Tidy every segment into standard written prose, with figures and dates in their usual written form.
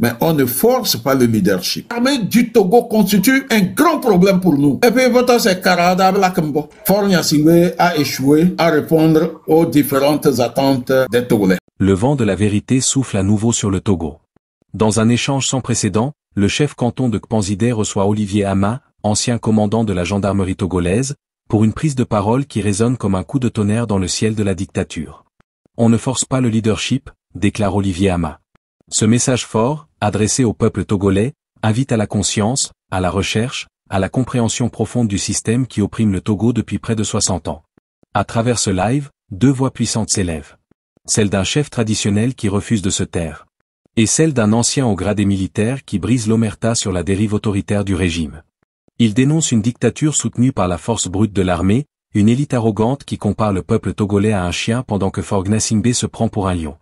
mais on ne force pas le leadership. L'armée du Togo constitue un grand problème pour nous. Et puis, votre Karada Blakambo. Faure Gnassingbé a échoué à répondre aux différentes attentes des Togolais. Le vent de la vérité souffle à nouveau sur le Togo. Dans un échange sans précédent, le chef canton de Kpanzidé reçoit Olivier Ama, ancien commandant de la gendarmerie togolaise, pour une prise de parole qui résonne comme un coup de tonnerre dans le ciel de la dictature. On ne force pas le leadership, déclare Olivier Ama. Ce message fort, adressé au peuple togolais, invite à la conscience, à la recherche, à la compréhension profonde du système qui opprime le Togo depuis près de 60 ans. À travers ce live, deux voix puissantes s'élèvent. Celle d'un chef traditionnel qui refuse de se taire. Et celle d'un ancien au gradé militaire qui brise l'omerta sur la dérive autoritaire du régime. Il dénonce une dictature soutenue par la force brute de l'armée, une élite arrogante qui compare le peuple togolais à un chien pendant que Faure Gnassingbé se prend pour un lion.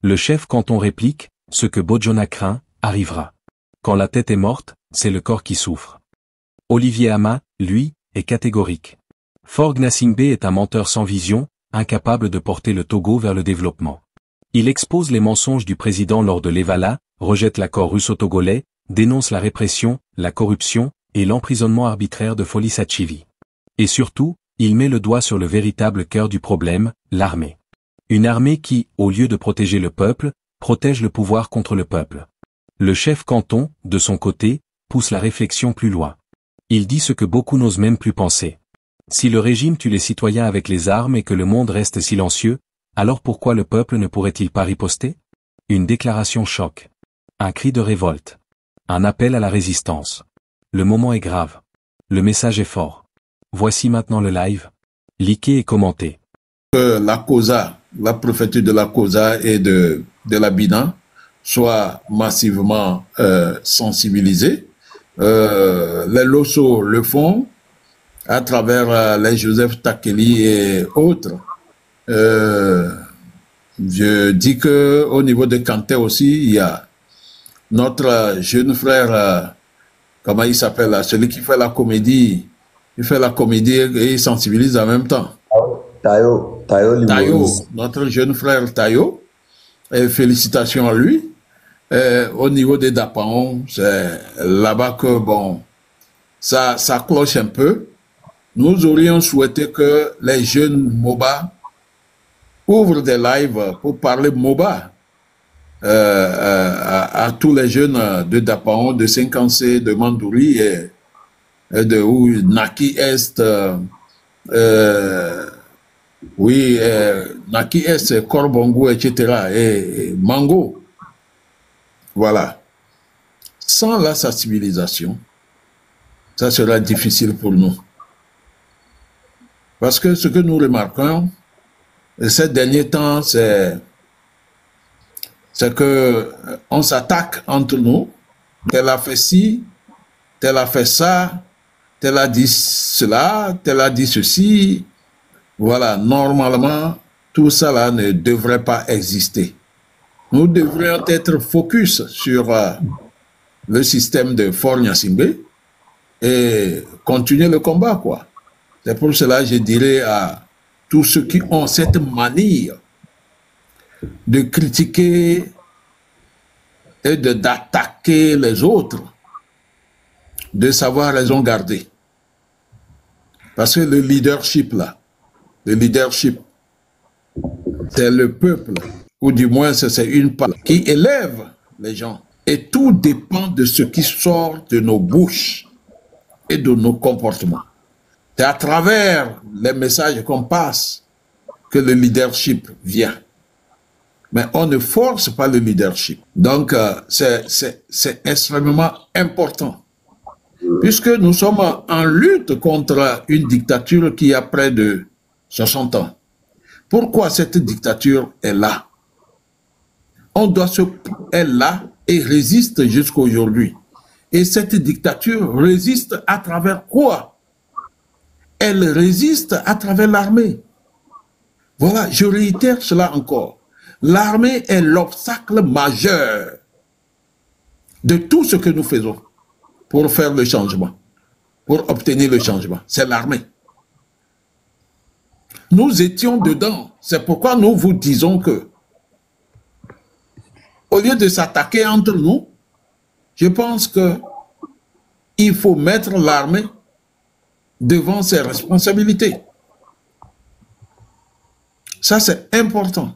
Le chef canton réplique, ce que Bojona craint, arrivera. Quand la tête est morte, c'est le corps qui souffre. Olivier Ama, lui, est catégorique. Faure Gnassingbé est un menteur sans vision, incapable de porter le Togo vers le développement. Il expose les mensonges du président lors de l'Evala, rejette l'accord russo-togolais, dénonce la répression, la corruption, et l'emprisonnement arbitraire de Foli Sachivi. Et surtout, il met le doigt sur le véritable cœur du problème, l'armée. Une armée qui, au lieu de protéger le peuple, protège le pouvoir contre le peuple. Le chef canton, de son côté, pousse la réflexion plus loin. Il dit ce que beaucoup n'osent même plus penser. Si le régime tue les citoyens avec les armes et que le monde reste silencieux, alors pourquoi le peuple ne pourrait-il pas riposter? Une déclaration choc. Un cri de révolte. Un appel à la résistance. Le moment est grave. Le message est fort. Voici maintenant le live. Liké et commenté. Que la COSA, la préfecture de la COSA et de la BINA soit massivement sensibilisée. Les LOSO le font à travers les Joseph Takeli et autres. Je dis que au niveau de Kanté aussi, il y a notre jeune frère, comment il s'appelle, celui qui fait la comédie, il fait la comédie et il sensibilise en même temps. Tayo, notre jeune frère Tayo, et félicitations à lui. Au niveau des Dapaon, c'est là-bas que bon, ça cloche un peu. Nous aurions souhaité que les jeunes MOBA ouvrent des lives pour parler MOBA à tous les jeunes de Dapaon, de 50C, de Mandouri et de Naki Est, Naki Est, Korbongo, etc. et Mango. Voilà. Sans la sensibilisation, ça sera difficile pour nous. Parce que ce que nous remarquons, ces derniers temps, c'est que on s'attaque entre nous. Tel a fait ci, tel a fait ça, tel a dit cela, tel a dit ceci. Voilà, normalement, tout ça là ne devrait pas exister. Nous devrions être focus sur le système de Faure Gnassingbé et continuer le combat, quoi. C'est pour cela que je dirais à tous ceux qui ont cette manie de critiquer et d'attaquer les autres, de savoir raison garder. Parce que le leadership, là, le leadership, c'est le peuple, ou du moins c'est une part qui élève les gens. Et tout dépend de ce qui sort de nos bouches et de nos comportements. C'est à travers les messages qu'on passe que le leadership vient. Mais on ne force pas le leadership. Donc, c'est extrêmement important. Puisque nous sommes en lutte contre une dictature qui a près de 60 ans. Pourquoi cette dictature est là? Elle est là et résiste jusqu'à aujourd'hui. Et cette dictature résiste à travers quoi? Elle résiste à travers l'armée. Voilà, je réitère cela encore. L'armée est l'obstacle majeur de tout ce que nous faisons pour faire le changement, pour obtenir le changement. C'est l'armée. Nous étions dedans. C'est pourquoi nous vous disons que, au lieu de s'attaquer entre nous, Je pense que il faut mettre l'armée devant ses responsabilités. Ça, c'est important.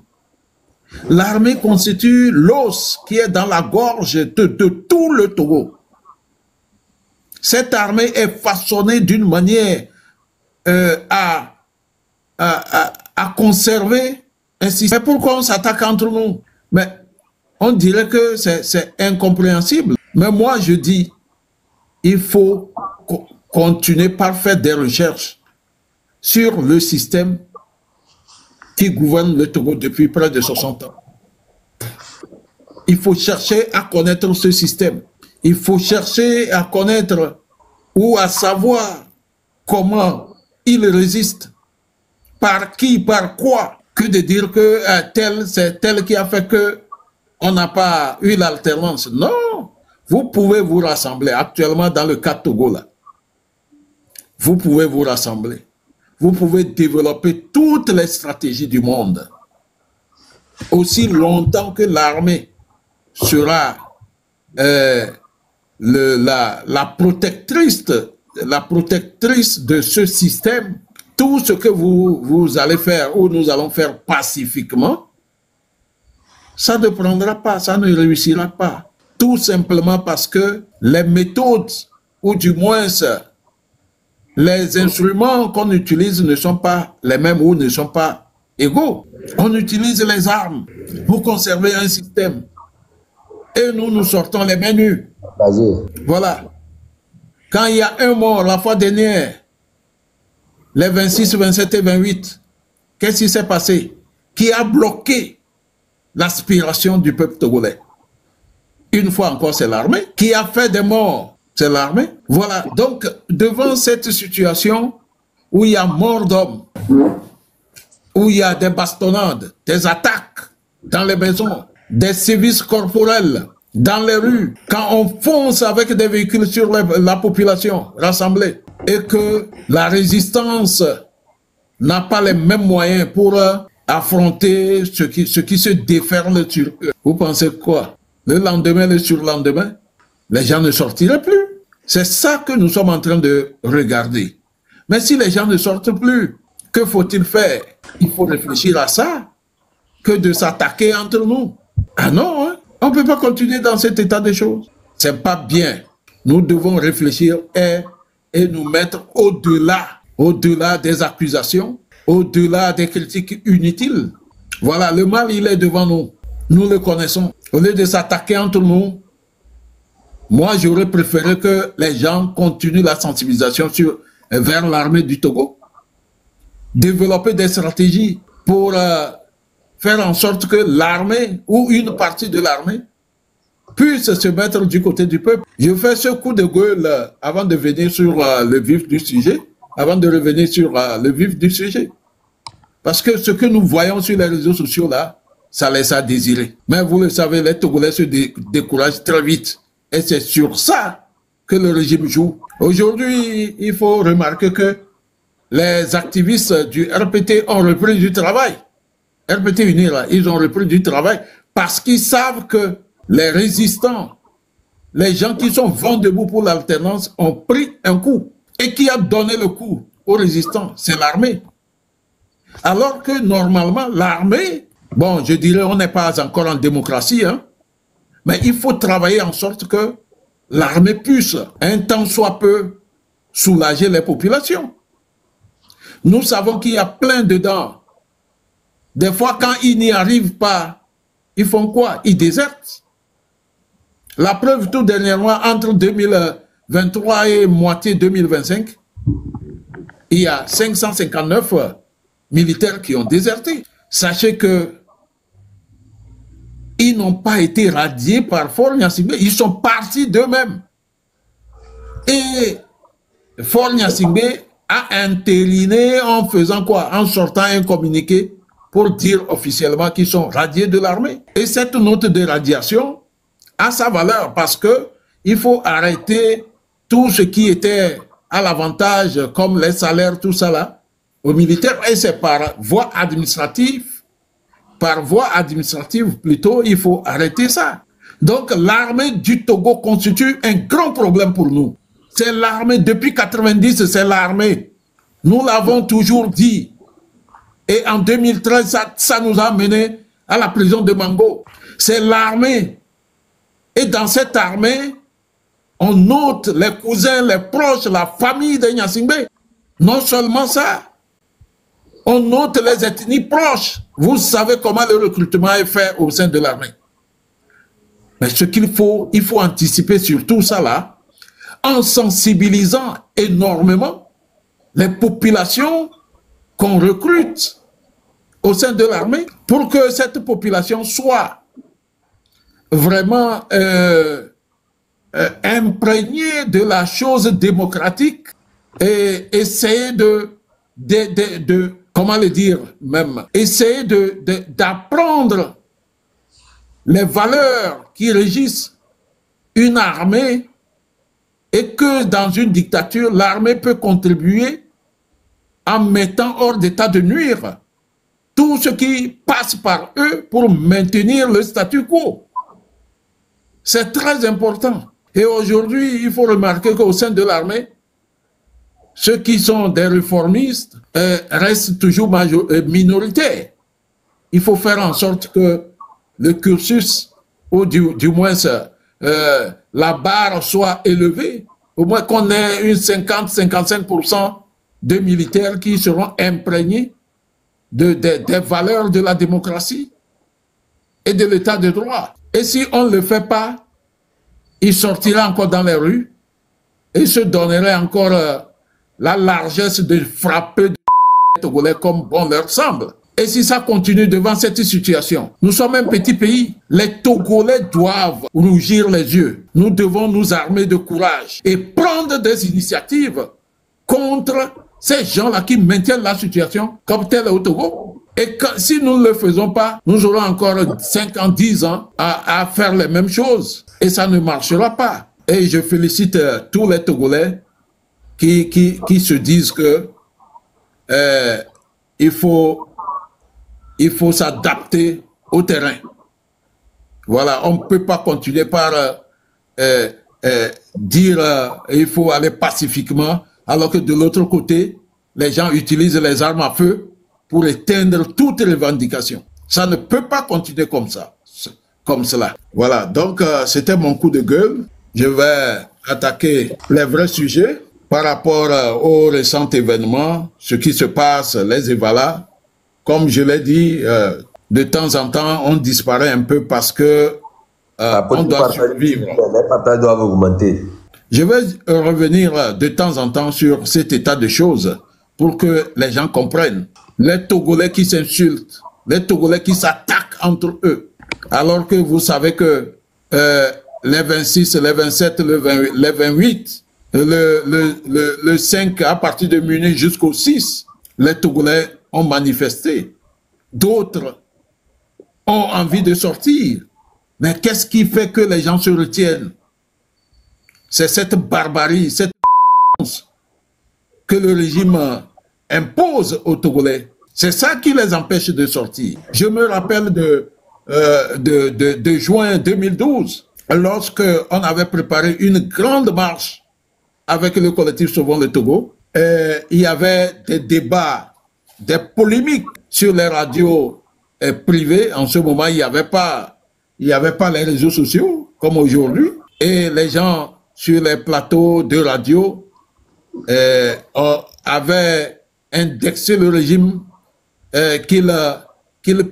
L'armée constitue l'os qui est dans la gorge de tout le Togo. Cette armée est façonnée d'une manière à conserver un système. Mais pourquoi on s'attaque entre nous? Mais on dirait que c'est incompréhensible. Mais moi, je dis, il faut continuer par faire des recherches sur le système qui gouverne le Togo depuis près de 60 ans. Il faut chercher à connaître ce système. Il faut chercher à connaître ou à savoir comment il résiste, par qui, par quoi, que de dire que c'est tel qui a fait que on n'a pas eu l'alternance. Non, vous pouvez vous rassembler actuellement dans le cas de Togo là. Vous pouvez vous rassembler. Vous pouvez développer toutes les stratégies du monde. Aussi longtemps que l'armée sera la protectrice de ce système, tout ce que vous allez faire ou nous allons faire pacifiquement, ça ne prendra pas, ça ne réussira pas. Tout simplement parce que les méthodes, ou du moins les instruments qu'on utilise ne sont pas les mêmes ou ne sont pas égaux. On utilise les armes pour conserver un système. Et nous sortons les mains nues. Voilà. Quand il y a un mort la fois dernière, les 26, 27 et 28, qu'est-ce qui s'est passé? Qui a bloqué l'aspiration du peuple togolais? Une fois encore, c'est l'armée. Qui a fait des morts? C'est l'armée. Voilà. Donc, devant cette situation où il y a mort d'hommes, où il y a des bastonnades, des attaques dans les maisons, des sévices corporels dans les rues, quand on fonce avec des véhicules sur la population rassemblée et que la résistance n'a pas les mêmes moyens pour affronter ce qui se déferle sur eux. Vous pensez quoi? Le lendemain, le surlendemain, les gens ne sortiraient plus. C'est ça que nous sommes en train de regarder. Mais si les gens ne sortent plus, que faut-il faire? Il faut réfléchir à ça, que de s'attaquer entre nous. Ah non, hein? On ne peut pas continuer dans cet état de choses. C'est pas bien. Nous devons réfléchir et nous mettre au-delà des accusations, au-delà des critiques inutiles. Voilà, le mal, il est devant nous. Nous le connaissons. Au lieu de s'attaquer entre nous, moi, j'aurais préféré que les gens continuent la sensibilisation vers l'armée du Togo. Développer des stratégies pour faire en sorte que l'armée ou une partie de l'armée puisse se mettre du côté du peuple. Je fais ce coup de gueule avant de venir sur le vif du sujet, avant de revenir sur le vif du sujet. Parce que ce que nous voyons sur les réseaux sociaux là, ça laisse à désirer. Mais vous le savez, les Togolais se découragent très vite. Et c'est sur ça que le régime joue. Aujourd'hui, il faut remarquer que les activistes du RPT ont repris du travail. RPT Uni, là, ils ont repris du travail parce qu'ils savent que les résistants, les gens qui sont vent debout pour l'alternance ont pris un coup. Et qui a donné le coup aux résistants? C'est l'armée. Alors que normalement, l'armée, bon, je dirais, on n'est pas encore en démocratie, hein, mais il faut travailler en sorte que l'armée puisse, un temps soit peu, soulager les populations. Nous savons qu'il y a plein dedans. Des fois, quand ils n'y arrivent pas, ils font quoi? Ils désertent. La preuve, tout dernièrement, entre 2023 et moitié 2025, il y a 559 militaires qui ont déserté. Sachez que ils n'ont pas été radiés par Faure Gnassingbé, ils sont partis d'eux-mêmes. Et Faure Gnassingbé a intériné en faisant quoi? En sortant un communiqué pour dire officiellement qu'ils sont radiés de l'armée. Et cette note de radiation a sa valeur parce que il faut arrêter tout ce qui était à l'avantage, comme les salaires, tout ça là, aux militaires. Et c'est par voie administrative plutôt, il faut arrêter ça. Donc l'armée du Togo constitue un grand problème pour nous. C'est l'armée, depuis 90, c'est l'armée. Nous l'avons toujours dit. Et en 2013, ça nous a mené à la prison de Mango. C'est l'armée. Et dans cette armée, on note les cousins, les proches, la famille de Gnassingbé. Non seulement ça, on note les ethnies proches. Vous savez comment le recrutement est fait au sein de l'armée. Mais ce qu'il faut, il faut anticiper sur tout ça là, en sensibilisant énormément les populations qu'on recrute au sein de l'armée pour que cette population soit vraiment imprégnée de la chose démocratique et essayer comment le dire même, essayer d'apprendre les valeurs qui régissent une armée et que dans une dictature, l'armée peut contribuer en mettant hors d'état de nuire tout ce qui passe par eux pour maintenir le statu quo. C'est très important. Et aujourd'hui, il faut remarquer qu'au sein de l'armée, ceux qui sont des réformistes restent toujours minoritaires. Il faut faire en sorte que le cursus, ou du moins la barre soit élevée, au moins qu'on ait une 50-55% de militaires qui seront imprégnés des valeurs de la démocratie et de l'état de droit. Et si on ne le fait pas, il sortira encore dans les rues et se donnerait encore la largesse de frapper les Togolais comme bon leur semble. Et si ça continue devant cette situation, nous sommes un petit pays. Les Togolais doivent rougir les yeux. Nous devons nous armer de courage et prendre des initiatives contre ces gens-là qui maintiennent la situation comme telle au Togo. Et si nous ne le faisons pas, nous aurons encore 5 ans, 10 ans à faire les mêmes choses. Et ça ne marchera pas. Et je félicite tous les Togolais qui se disent que il faut s'adapter au terrain. Voilà, on ne peut pas continuer par dire il faut aller pacifiquement, alors que de l'autre côté, les gens utilisent les armes à feu pour éteindre toute revendication. Ça ne peut pas continuer comme ça, comme cela. Voilà, donc c'était mon coup de gueule. Je vais attaquer les vrais sujets par rapport aux récents événements, ce qui se passe, les Evala. Comme je l'ai dit, de temps en temps, on disparaît un peu parce que on doit survivre. Les partages doivent augmenter. Je vais revenir de temps en temps sur cet état de choses pour que les gens comprennent. Les Togolais qui s'insultent, les Togolais qui s'attaquent entre eux, alors que vous savez que les 26, les 27, les 28, le 5 à partir de Munich jusqu'au 6, les Togolais ont manifesté. D'autres ont envie de sortir. Mais qu'est-ce qui fait que les gens se retiennent? C'est cette barbarie, cette que le régime impose aux Togolais. C'est ça qui les empêche de sortir. Je me rappelle de juin 2012, lorsque on avait préparé une grande marche avec le collectif Sauvons le Togo. Il y avait des débats, des polémiques sur les radios privées. En ce moment, il n'y avait pas les réseaux sociaux comme aujourd'hui. Et les gens sur les plateaux de radio avaient indexé le régime qu'il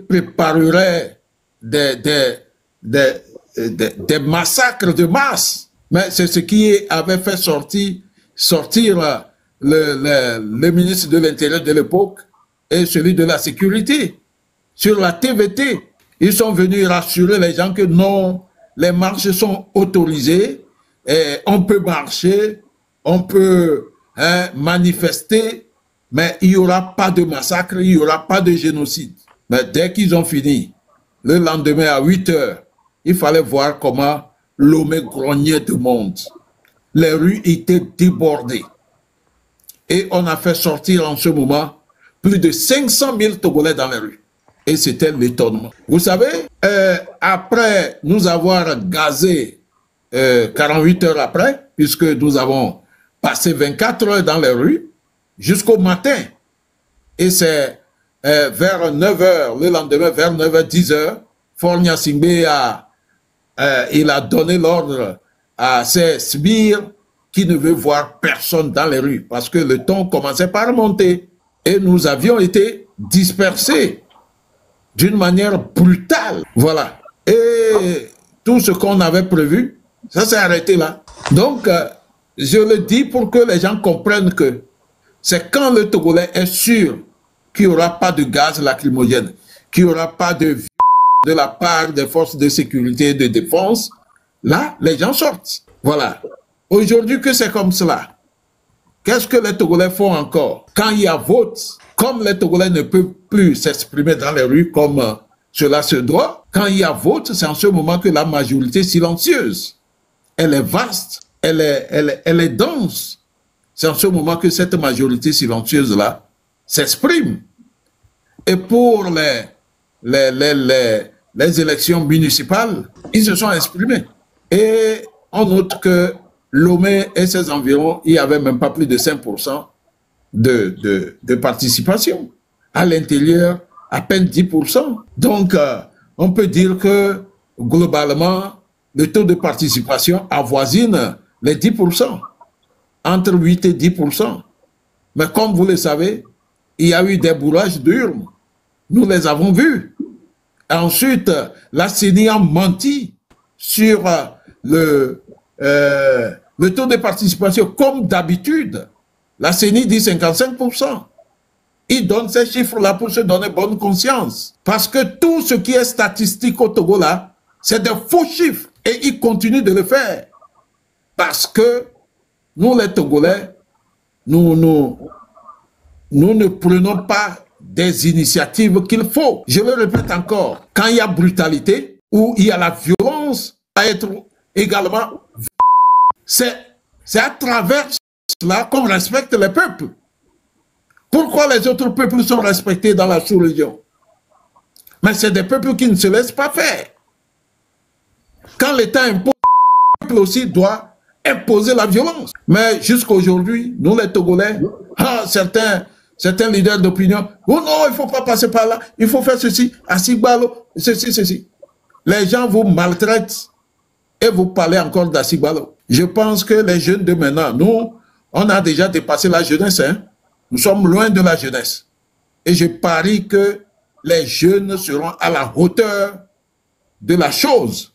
préparerait des massacres de masse. Mais c'est ce qui avait fait sortir le ministre de l'Intérieur de l'époque et celui de la Sécurité. Sur la TVT, ils sont venus rassurer les gens que non, les marches sont autorisées, et on peut marcher, on peut manifester, mais il n'y aura pas de massacre, il n'y aura pas de génocide. Mais dès qu'ils ont fini, le lendemain à 8 heures, il fallait voir comment Lomé grognait de monde. Les rues étaient débordées. Et on a fait sortir en ce moment plus de 500 000 Togolais dans les rues. Et c'était l'étonnement. Vous savez, après nous avoir gazé 48 heures après, puisque nous avons passé 24 heures dans les rues, jusqu'au matin, et c'est vers 9 heures, le lendemain, vers 9 h, 10 heures, Faure Gnassingbé il a donné l'ordre à ses sbires qui ne veulent voir personne dans les rues, parce que le ton commençait par monter, et nous avions été dispersés d'une manière brutale. Voilà. Et tout ce qu'on avait prévu, ça s'est arrêté là. Donc, je le dis pour que les gens comprennent que c'est quand le Togolais est sûr qu'il n'y aura pas de gaz lacrymogène, qu'il n'y aura pas de la part des forces de sécurité et de défense, là, les gens sortent. Voilà. Aujourd'hui que c'est comme cela, qu'est-ce que les Togolais font encore? Quand il y a vote, comme les Togolais ne peuvent plus s'exprimer dans les rues comme cela se doit, quand il y a vote, c'est en ce moment que la majorité silencieuse, elle est vaste, elle est dense. C'est en ce moment que cette majorité silencieuse-là s'exprime. Et pour les élections municipales, ils se sont exprimés. Et on note que Lomé et ses environs, il n'y avait même pas plus de 5% de participation. À l'intérieur, à peine 10%. Donc, on peut dire que globalement, le taux de participation avoisine les 10%, entre 8 et 10%. Mais comme vous le savez, il y a eu des bourrages d'urnes. Nous les avons vus. Ensuite, la CENI a menti sur le taux de participation. Comme d'habitude, la CENI dit 55%. Il donne ces chiffres-là pour se donner bonne conscience. Parce que tout ce qui est statistique au Togo, là, c'est des faux chiffres. Et il continue de le faire. Parce que nous, les Togolais, nous ne prenons pas des initiatives qu'il faut. Je le répète encore, quand il y a brutalité ou il y a la violence, à être également... C'est à travers cela qu'on respecte les peuples. Pourquoi les autres peuples sont respectés dans la sous-région? Mais c'est des peuples qui ne se laissent pas faire. Quand l'État impose, le peuple aussi doit imposer la violence. Mais jusqu'à aujourd'hui, nous les Togolais, certains leaders d'opinion, oh non, il ne faut pas passer par là, il faut faire ceci, à Sigbalo, ceci. Les gens vous maltraitent et vous parlez encore d'Asigbalo. Je pense que les jeunes de maintenant, nous, on a déjà dépassé la jeunesse, hein? Nous sommes loin de la jeunesse. Et je parie que les jeunes seront à la hauteur de la chose.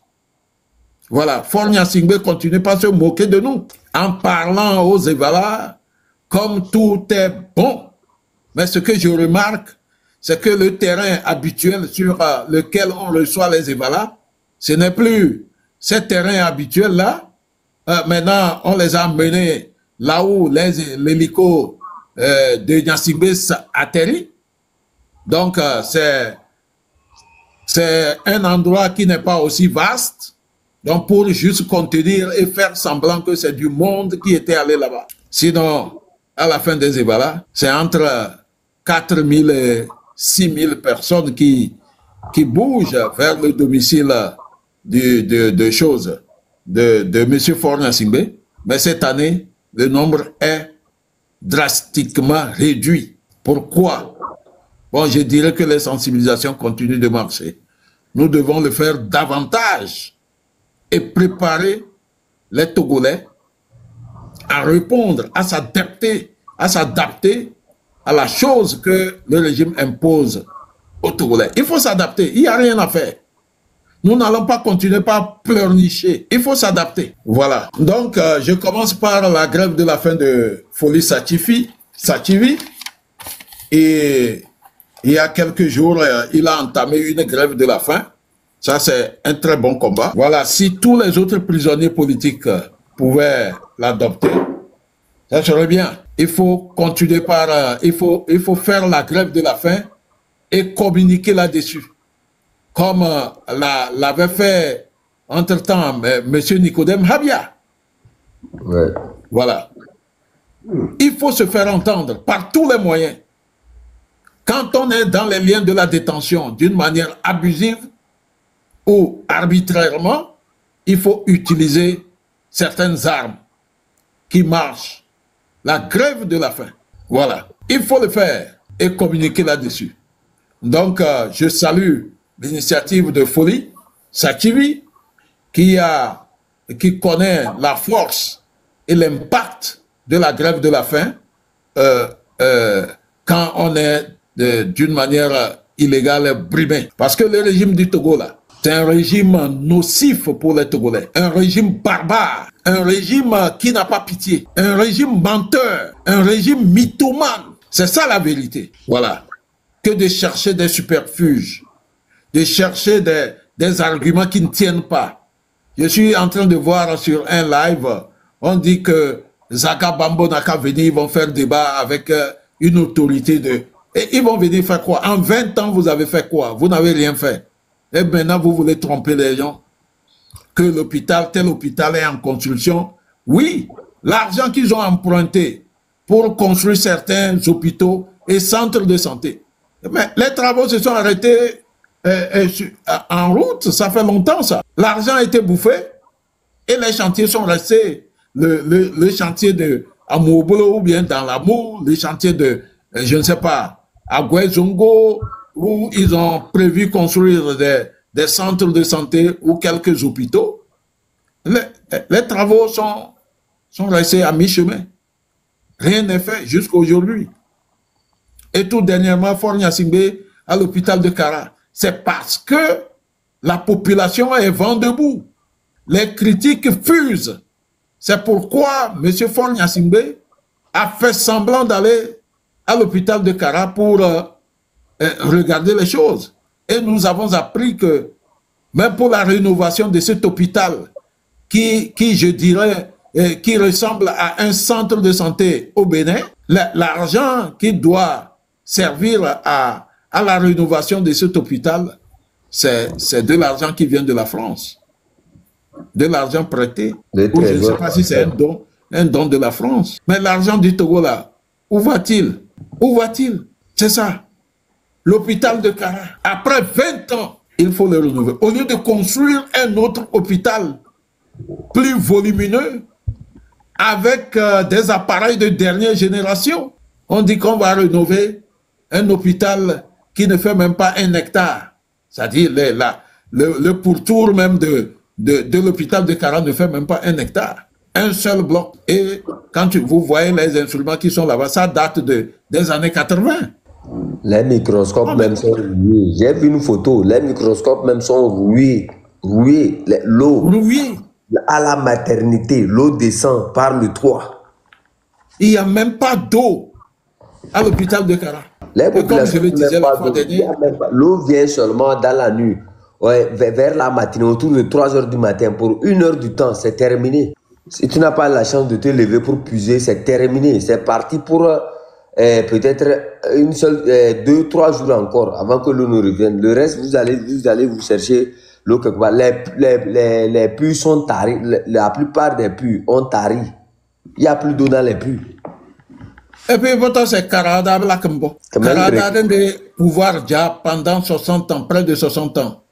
Voilà, Faure Gnassingbé continue pas à se moquer de nous en parlant aux Evala comme tout est bon. Mais ce que je remarque, c'est que le terrain habituel sur lequel on reçoit les Evala, ce n'est plus ces terrains habituels-là. Maintenant, on les a menés là où l'hélico de Gnassingbé atterrit. Donc, c'est un endroit qui n'est pas aussi vaste. Donc, pour juste contenir et faire semblant que c'est du monde qui était allé là-bas. Sinon, à la fin des Evala, c'est entre 4 000 et 6 000 personnes qui bougent vers le domicile de M. Faure Gnassingbé. Mais cette année, le nombre est drastiquement réduit. Pourquoi? Bon, je dirais que les sensibilisations continuent de marcher. Nous devons le faire davantage et préparer les Togolais à répondre, à s'adapter à la chose que le régime impose aux Togolais. Il faut s'adapter, il n'y a rien à faire. Nous n'allons pas continuer par pleurnicher. Il faut s'adapter. Voilà. Donc, je commence par la grève de la faim de Foli Sachivi. Et il y a quelques jours, il a entamé une grève de la faim. Ça, c'est un très bon combat. Voilà. Si tous les autres prisonniers politiques pouvaient l'adopter, ça serait bien. Il faut continuer par... il faut faire la grève de la faim et communiquer là-dessus. Comme l'avait fait entre-temps M. Nicodème Habia. Ouais. Voilà. Il faut se faire entendre par tous les moyens. Quand on est dans les liens de la détention d'une manière abusive ou arbitrairement, il faut utiliser certaines armes qui marchent. La grève de la faim. Voilà. Il faut le faire et communiquer là-dessus. Donc, je salue l'initiative de Folie, Sakivi, qui connaît la force et l'impact de la grève de la faim quand on est d'une manière illégale brimé. Parce que le régime du Togo, là, c'est un régime nocif pour les Togolais, un régime barbare, un régime qui n'a pas pitié, un régime menteur, un régime mythomane. C'est ça la vérité. Voilà. Que de chercher des superfuges, de chercher des arguments qui ne tiennent pas. Je suis en train de voir sur un live, on dit que Zaka Bambo Naka venir, ils vont faire débat avec une autorité de... Et ils vont venir faire quoi? En 20 ans, vous avez fait quoi? Vous n'avez rien fait. Et maintenant, vous voulez tromper les gens que l'hôpital, tel hôpital est en construction. Oui, l'argent qu'ils ont emprunté pour construire certains hôpitaux et centres de santé. Mais les travaux se sont arrêtés en route, ça fait longtemps ça. L'argent a été bouffé et les chantiers sont restés. Le chantier de Amobolo ou bien dans l'amour, les chantiers de, je ne sais pas, à Guezongo, où ils ont prévu construire des centres de santé ou quelques hôpitaux. Les travaux sont restés à mi-chemin. Rien n'est fait jusqu'à aujourd'hui. Et tout dernièrement, Fort Gnassingbé à l'hôpital de Kara. C'est parce que la population est vent debout. Les critiques fusent. C'est pourquoi M. Fort Gnassingbé a fait semblant d'aller à l'hôpital de Kara pour regarder les choses. Et nous avons appris que même pour la rénovation de cet hôpital, qui je dirais, qui ressemble à un centre de santé au Bénin, l'argent qui doit servir à la rénovation de cet hôpital, c'est de l'argent qui vient de la France. De l'argent prêté. Ou je ne sais pas si c'est un don de la France. Mais l'argent du Togo là, où va-t-il? Où va-t-il? C'est ça. L'hôpital de Kara, après 20 ans, il faut le renouveler. Au lieu de construire un autre hôpital plus volumineux, avec des appareils de dernière génération, on dit qu'on va rénover un hôpital qui ne fait même pas 1 hectare. C'est-à-dire le pourtour même de l'hôpital de Kara ne fait même pas 1 hectare. Un seul bloc. Et quand vous voyez les instruments qui sont là-bas, ça date des années 80. Les microscopes même sont rouillés. J'ai vu une photo. Les microscopes même sont rouillés. L'eau. Rouillé. À la maternité, l'eau descend par le toit. Il n'y a même pas d'eau à l'hôpital de Kara. Comme je le disais la fois dernière, l'eau vient seulement dans la nuit. Ouais, vers la matinée, autour de 3 heures du matin, pour 1 heure du temps, c'est terminé. Si tu n'as pas la chance de te lever pour puiser, c'est terminé. C'est parti pour peut-être 2-3 jours encore avant que l'eau ne revienne. Le reste, vous allez vous chercher l'eau quelque part. Les puits sont taris. La plupart des puits ont tari. Il n'y a plus d'eau dans les puits. Et puis, votre c'est Karada Blakambo. Karada a des pouvoirs déjà pendant 60 ans, près de 60 ans.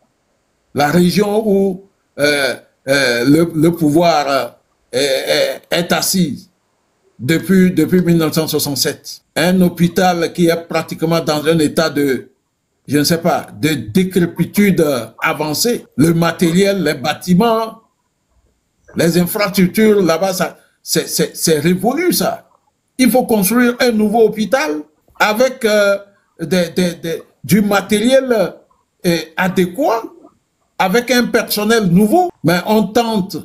La région où le pouvoir est assis depuis 1967. Un hôpital qui est pratiquement dans un état de, je ne sais pas, de décrépitude avancée. Le matériel, les bâtiments, les infrastructures, là-bas, c'est révolu, ça. Il faut construire un nouveau hôpital avec du matériel adéquat, avec un personnel nouveau. Mais on tente,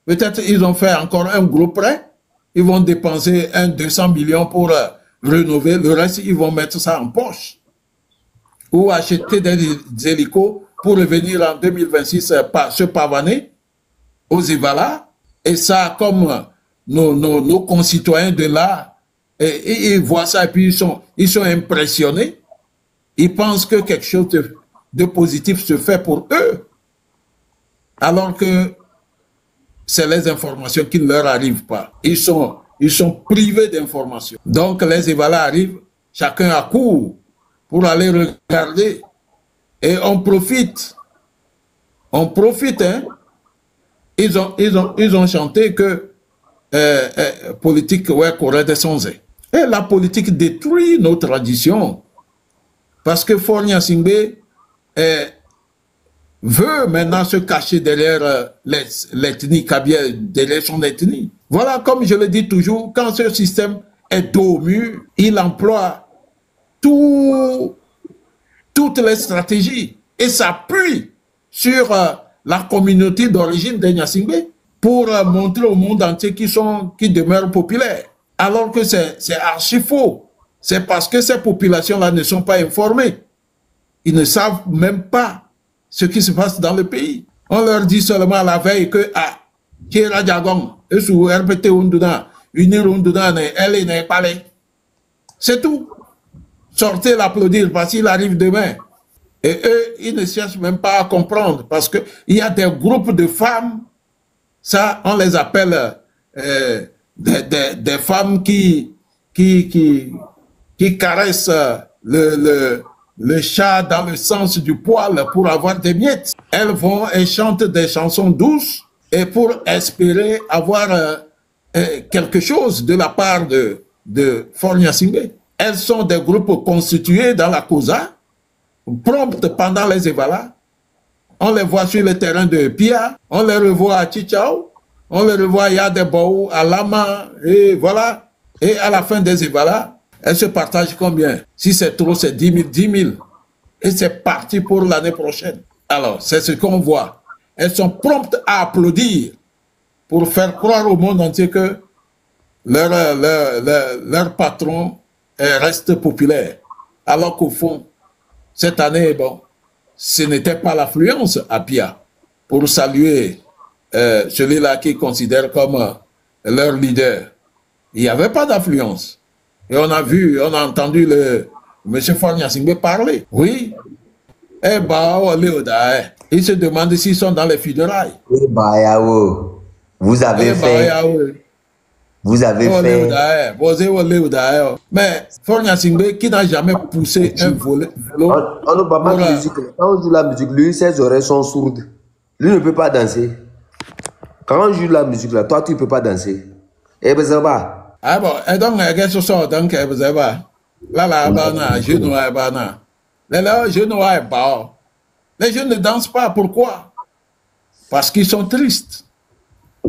peut-être ils ont fait encore un gros prêt, ils vont dépenser 200 millions pour rénover, le reste ils vont mettre ça en poche. Ou acheter des hélicos pour revenir en 2026 se pavaner aux Ivala. Et ça, comme nos concitoyens de là, et ils voient ça et puis ils sont impressionnés. Ils pensent que quelque chose de positif se fait pour eux. Alors que c'est les informations qui ne leur arrivent pas. Ils sont privés d'informations. Donc les Ivala arrivent, chacun accourt pour aller regarder. Et on profite. On profite, hein. Ils ont chanté que politique, ouais, Corée des Sonzes. Et la politique détruit nos traditions. Parce que Fornia Singbe veut maintenant se cacher derrière l'ethnie kabylie, derrière son ethnie. Voilà, comme je le dis toujours, quand ce système est dos au mur, il emploie toutes les stratégies et s'appuie sur la communauté d'origine des Nyasingbe pour montrer au monde entier qui demeurent populaires. Alors que c'est archi faux. C'est parce que ces populations-là ne sont pas informées. Ils ne savent même pas ce qui se passe dans le pays. On leur dit seulement à la veille que Kira Diagong, RPT Unduna, Unir Unduna, elle n'est pas là. C'est tout. Sortez l'applaudir parce qu'il arrive demain. Et eux, ils ne cherchent même pas à comprendre parce qu'il y a des groupes de femmes, ça, on les appelle des femmes qui caressent le chat dans le sens du poil pour avoir des miettes. Elles vont et chantent des chansons douces et pour espérer avoir quelque chose de la part de Fornia Singbe. Elles sont des groupes constitués dans la COSA, promptes pendant les évalas. On les voit sur le terrain de Pia, on les revoit à Chichao, on les revoit à Yadebao, à Lama, et voilà. Et à la fin des évalas, elles se partagent combien? Si c'est trop, c'est 10 000, 10 000. Et c'est parti pour l'année prochaine. Alors, c'est ce qu'on voit. Elles sont promptes à applaudir pour faire croire au monde entier que leur patron reste populaire. Alors qu'au fond, cette année, bon, ce n'était pas l'affluence à Pia pour saluer celui-là qui considère comme leur leader. Il n'y avait pas d'affluence. Et on a entendu M. Fornia Singbe parler. Oui. Eh ben, il se demande s'ils sont dans les funérailles. Eh ben, vous avez fait. Vous avez fait. Mais Fornia Singbe qui n'a jamais poussé un vélo. On ne parle pas de musique. Quand on joue la musique, lui, ses oreilles sont sourdes. Lui ne peut pas danser. Quand on joue la musique, là, toi, tu ne peux pas danser. Eh ben, ça va. Ah bon, et donc, qu'est-ce que donc, vous là, je ne pas. Les jeunes ne dansent pas. Pourquoi? Parce qu'ils sont tristes.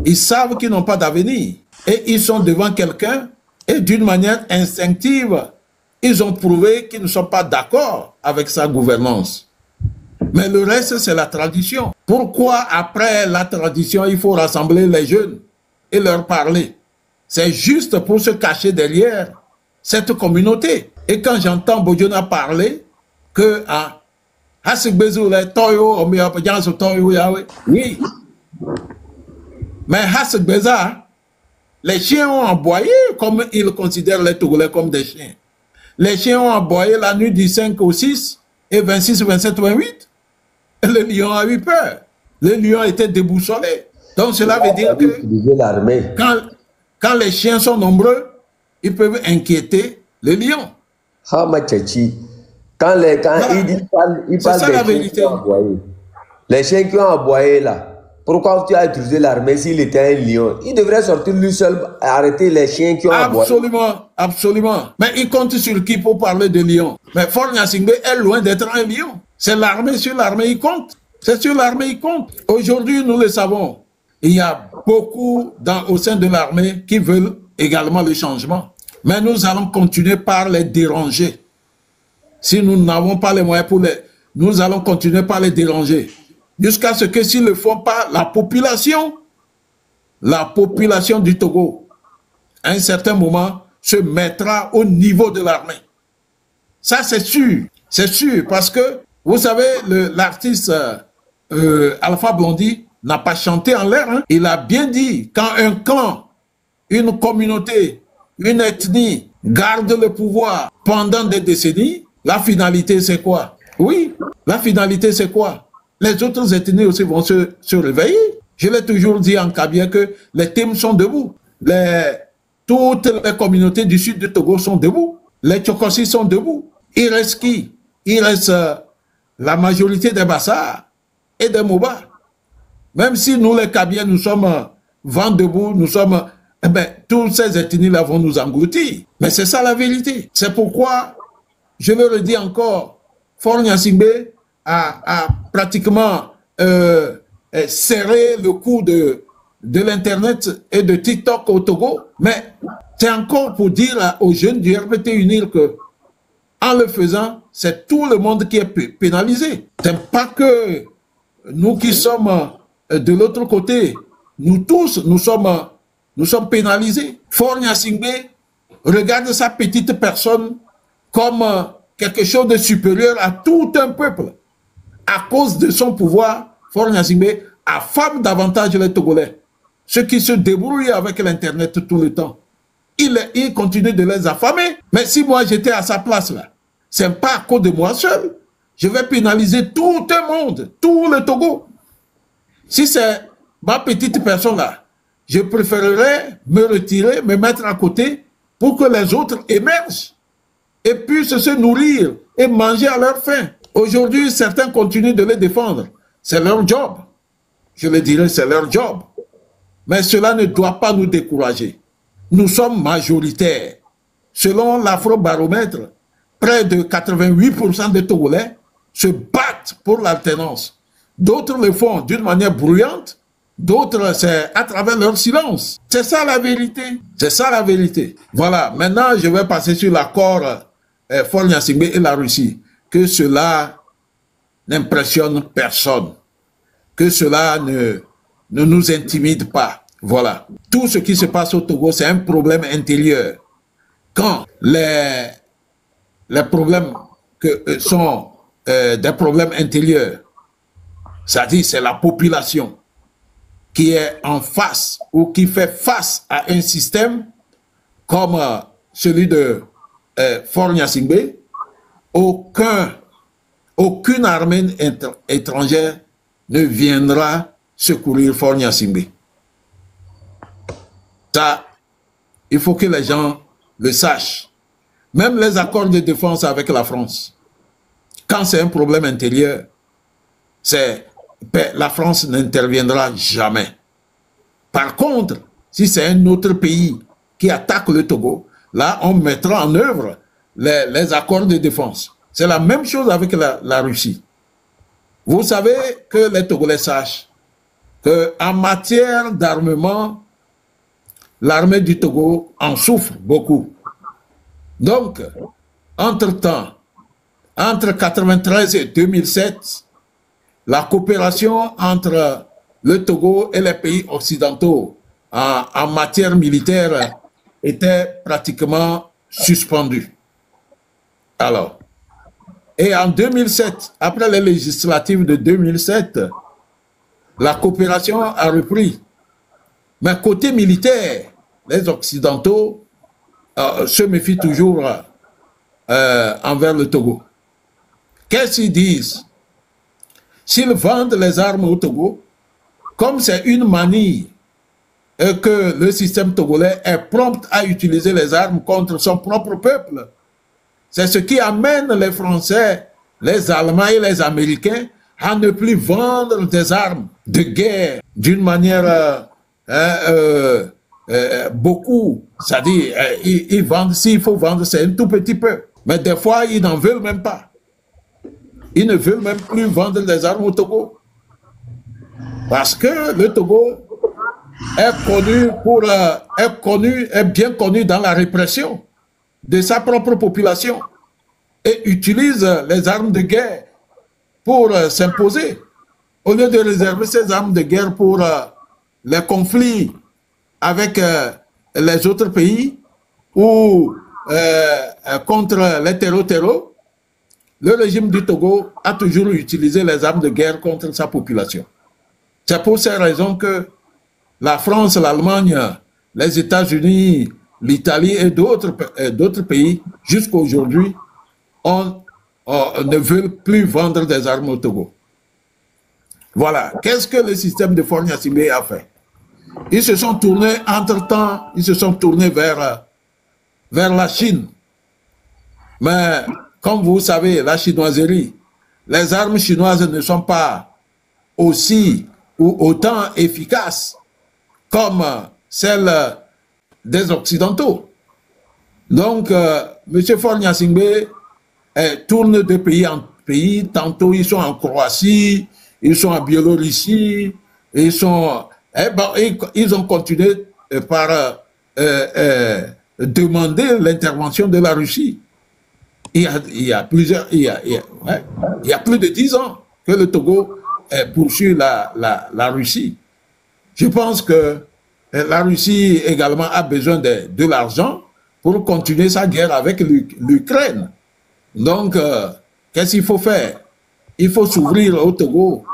Ils savent qu'ils n'ont pas d'avenir. Et ils sont devant quelqu'un et d'une manière instinctive, ils ont prouvé qu'ils ne sont pas d'accord avec sa gouvernance. Mais le reste, c'est la tradition. Pourquoi, après la tradition, il faut rassembler les jeunes et leur parler? C'est juste pour se cacher derrière cette communauté. Et quand j'entends Bojona parler que oui, mais Hassekbeza, les chiens ont aboyé comme ils considèrent les Togolais comme des chiens. Les chiens ont aboyé la nuit du 5 au 6 et 26, 27, 28. Et le lion a eu peur. Le lion était déboussolé. Donc cela veut dire que quand les chiens sont nombreux, ils peuvent inquiéter les lions. Quand il parle des chiens qui ont aboyé. Les chiens qui ont aboyé là, pourquoi tu as utilisé l'armée s'il était un lion? Il devrait sortir lui seul et arrêter les chiens qui ont aboyé. Absolument, absolument. Mais il compte sur qui pour parler de lion? Mais Fornia Singbe est loin d'être un lion. C'est l'armée, sur l'armée il compte. C'est sur l'armée il compte. Aujourd'hui, nous le savons. Il y a beaucoup au sein de l'armée qui veulent également le changement. Mais nous allons continuer par les déranger. Si nous n'avons pas les moyens nous allons continuer par les déranger. Jusqu'à ce que s'ils ne le font pas, la population du Togo, à un certain moment, se mettra au niveau de l'armée. Ça, c'est sûr. C'est sûr, parce que, vous savez, l'artiste Alpha Blondy n'a pas chanté en l'air. Hein. Il a bien dit, quand un clan, une communauté, une ethnie garde le pouvoir pendant des décennies, la finalité, c'est quoi? Oui, la finalité, c'est quoi? Les autres ethnies aussi vont se réveiller. Je l'ai toujours dit en Kabia que les Tim sont debout. Toutes les communautés du sud du Togo sont debout. Les Tchokosi sont debout. Il reste qui? il reste la majorité des Bassas et des Moba. Même si nous, les Kabyles, nous sommes vent debout, nous sommes... Eh bien, toutes ces ethnies-là vont nous engloutir. Mais c'est ça la vérité. C'est pourquoi, je le redis encore, Faure Gnassingbé a pratiquement serré le coup de l'Internet et de TikTok au Togo. Mais c'est encore pour dire aux jeunes du RPT UNIL que, en le faisant, c'est tout le monde qui est pénalisé. C'est pas que nous qui sommes de l'autre côté, nous tous, nous sommes pénalisés. Faure Gnassingbé regarde sa petite personne comme quelque chose de supérieur à tout un peuple. À cause de son pouvoir, Faure Gnassingbé affame davantage les Togolais. Ceux qui se débrouillent avec l'Internet tout le temps. Il continue de les affamer. Mais si moi j'étais à sa place là, c'est pas à cause de moi seul. Je vais pénaliser tout le monde, tout le Togo. Si c'est ma petite personne là, je préférerais me retirer, me mettre à côté pour que les autres émergent et puissent se nourrir et manger à leur faim. Aujourd'hui, certains continuent de les défendre. C'est leur job. Je le dirais, c'est leur job. Mais cela ne doit pas nous décourager. Nous sommes majoritaires. Selon l'Afrobaromètre, près de 88% des Togolais se battent pour l'alternance. D'autres le font d'une manière bruyante, d'autres c'est à travers leur silence. C'est ça la vérité. C'est ça la vérité. Voilà, maintenant je vais passer sur l'accord Faure Gnassingbé et la Russie. Que cela n'impressionne personne. Que cela ne nous intimide pas. Voilà. Tout ce qui se passe au Togo, c'est un problème intérieur. Quand les problèmes sont des problèmes intérieurs, c'est-à-dire c'est la population qui est en face ou qui fait face à un système comme celui de Faure Gnassingbé, aucune armée étrangère ne viendra secourir Faure Gnassingbé. Ça, il faut que les gens le sachent. Même les accords de défense avec la France, quand c'est un problème intérieur, la France n'interviendra jamais. Par contre, si c'est un autre pays qui attaque le Togo, là, on mettra en œuvre les accords de défense. C'est la même chose avec la Russie. Vous savez que les Togolais sachent qu'en matière d'armement, l'armée du Togo en souffre beaucoup. Donc, entre-temps, entre 1993 et 2007, la coopération entre le Togo et les pays occidentaux en matière militaire était pratiquement suspendue. Alors, et en 2007, après les législatives de 2007, la coopération a repris. Mais côté militaire, les Occidentaux se méfient toujours envers le Togo. Qu'est-ce qu'ils disent? S'ils vendent les armes au Togo, comme c'est une manie que le système togolais est prompt à utiliser les armes contre son propre peuple, c'est ce qui amène les Français, les Allemands et les Américains à ne plus vendre des armes de guerre d'une manière beaucoup. C'est-à-dire, ils vendent, s'il faut vendre, c'est un tout petit peu. Mais des fois, ils n'en veulent même pas. Ils ne veulent même plus vendre des armes au Togo. Parce que le Togo est bien connu dans la répression de sa propre population et utilise les armes de guerre pour s'imposer, au lieu de réserver ces armes de guerre pour les conflits avec les autres pays ou contre les terreaux. Le régime du Togo a toujours utilisé les armes de guerre contre sa population. C'est pour ces raisons que la France, l'Allemagne, les États-Unis, l'Italie et d'autres pays, jusqu'à aujourd'hui, ne veulent plus vendre des armes au Togo. Voilà. Qu'est-ce que le système de Faure Gnassingbé a fait? Ils se sont tournés, entre-temps, ils se sont tournés vers la Chine. Mais comme vous savez, la chinoiserie, les armes chinoises ne sont pas aussi ou autant efficaces comme celles des Occidentaux. Donc, M. Faure Gnassingbé tourne de pays en pays. Tantôt, ils sont en Croatie, ils sont en Biélorussie, ils ont continué par demander l'intervention de la Russie. Il y a plus de 10 ans que le Togo poursuit la Russie. Je pense que la Russie également a besoin de l'argent pour continuer sa guerre avec l'Ukraine. Donc, qu'est-ce qu'il faut faire? Il faut s'ouvrir au Togo.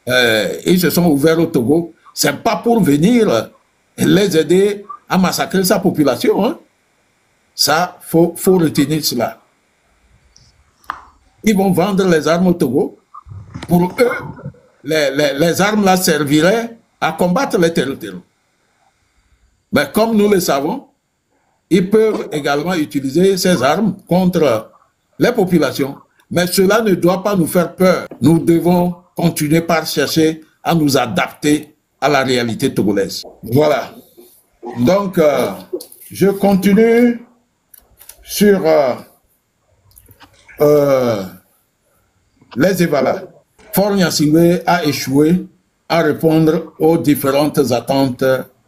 Ils se sont ouverts au Togo. Ce n'est pas pour venir les aider à massacrer sa population. Hein. Ça, faut retenir cela. Ils vont vendre les armes au Togo. Pour eux, les armes là serviraient à combattre les terroristes. Mais comme nous le savons, ils peuvent également utiliser ces armes contre les populations. Mais cela ne doit pas nous faire peur. Nous devons continuer par chercher à nous adapter à la réalité togolaise. Voilà. Donc, je continue sur les Evala. Faure Gnassingbé a échoué à répondre aux différentes attentes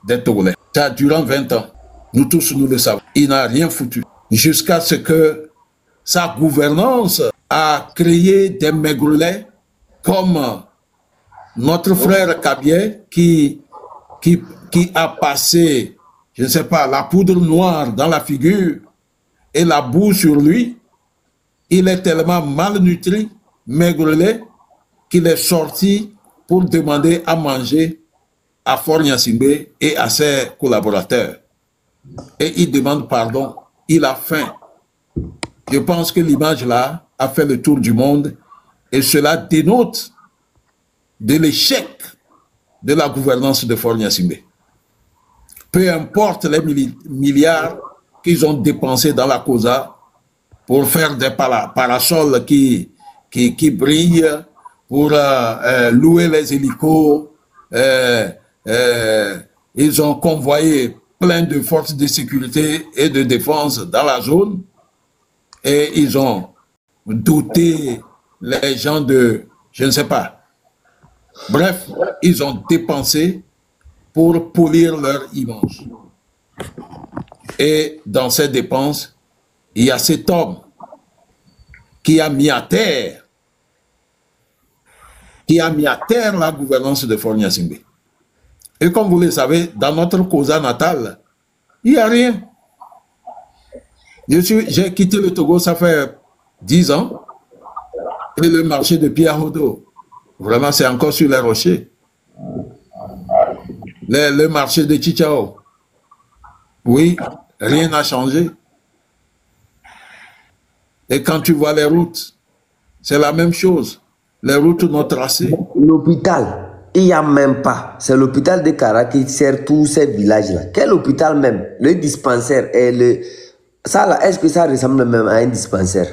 des Togolais. Ça durant 20 ans. Nous tous, nous le savons. Il n'a rien foutu. Jusqu'à ce que sa gouvernance a créé des maigrelets comme notre frère Kabié qui a passé, je ne sais pas, la poudre noire dans la figure et la boue sur lui. Il est tellement malnutri, maigrelet, qu'il est sorti pour demander à manger à Faure Gnassingbé et à ses collaborateurs. Et il demande pardon. Il a faim. Je pense que l'image là a fait le tour du monde et cela dénote de l'échec de la gouvernance de Faure Gnassingbé. Peu importe les milliards qu'ils ont dépensés dans la COSA pour faire des parasols qui brillent, pour louer les hélicos, ils ont convoyé plein de forces de sécurité et de défense dans la zone et ils ont doté les gens de, je ne sais pas. Bref, ils ont dépensé pour polir leur image. Et dans ces dépenses, il y a cet homme qui a mis à terre la gouvernance de Faure Gnassingbé. Et comme vous le savez, dans notre COSA natale, il n'y a rien. J'ai quitté le Togo, ça fait 10 ans, et le marché de Piahodo, vraiment c'est encore sur les rochers. Le marché de Chichao, oui, rien n'a changé. Et quand tu vois les routes, c'est la même chose. Les routes non tracées. L'hôpital, il n'y a même pas. C'est l'hôpital de Kara qui sert tous ces villages-là. Quel hôpital même? Le dispensaire et le... Ça là, est-ce que ça ressemble même à un dispensaire?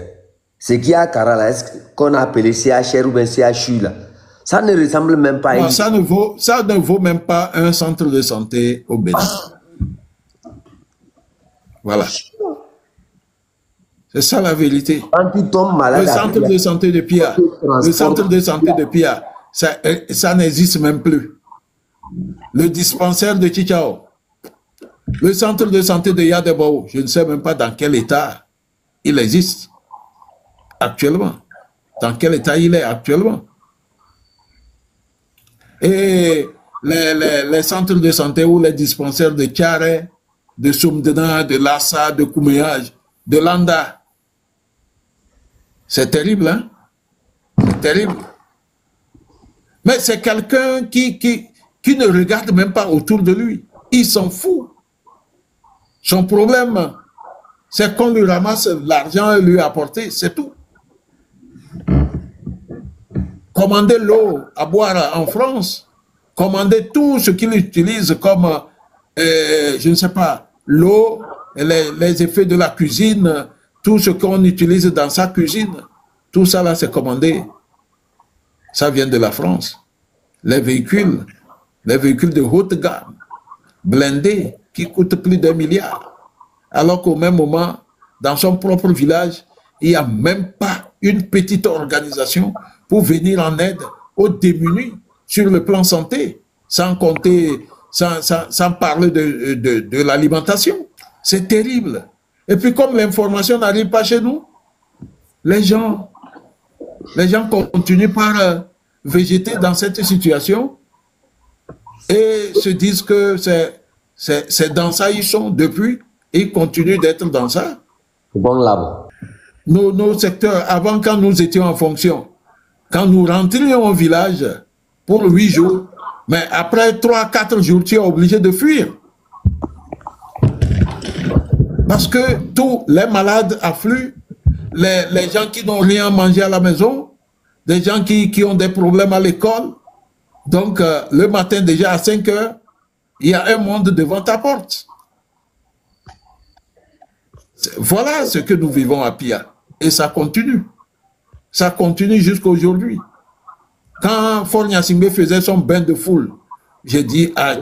Ce qu'il y a à Kara là, est-ce qu'on a appelé CHR ou bien CHU là? Ça ne ressemble même pas à... Non, ça ne vaut même pas un centre de santé au Bénin. Voilà. C'est ça la vérité. Quand tu tombes malade... Le centre de santé de Pia, ça n'existe même plus. Le dispensaire de Chichao, le centre de santé de Yadebao, je ne sais même pas dans quel état il existe actuellement. Dans quel état il est actuellement. Et les centres de santé ou les dispensaires de Tchare, de Soumdena, de Lassa, de Kouméage, de Landa. C'est terrible, hein? C'est terrible. Mais c'est quelqu'un qui ne regarde même pas autour de lui. Il s'en fout. Son problème, c'est qu'on lui ramasse l'argent et lui apporter, c'est tout. Commander l'eau à boire en France, commander tout ce qu'il utilise comme, je ne sais pas, l'eau, les effets de la cuisine, tout ce qu'on utilise dans sa cuisine, tout ça là, c'est commandé. Ça vient de la France. Les véhicules de haute gamme, blindés, qui coûtent plus d'1 milliard. Alors qu'au même moment, dans son propre village, il n'y a même pas une petite organisation pour venir en aide aux démunis sur le plan santé, sans compter, sans parler de l'alimentation. C'est terrible. Et puis comme l'information n'arrive pas chez nous, les gens continuent par végéter dans cette situation et se disent que c'est dans ça ils sont depuis, et ils continuent d'être dans ça. Bon là. Nos secteurs, avant quand nous étions en fonction, quand nous rentrions au village pour 8 jours, mais après 3-4 jours, tu es obligé de fuir. Parce que tous les malades affluent, les gens qui n'ont rien mangé à la maison, des gens qui ont des problèmes à l'école. Donc, le matin, déjà à 5 heures, il y a un monde devant ta porte. Voilà ce que nous vivons à Pia. Et ça continue. Ça continue jusqu'à aujourd'hui. Quand Faure Gnassingbé faisait son bain de foule, j'ai dit, ah,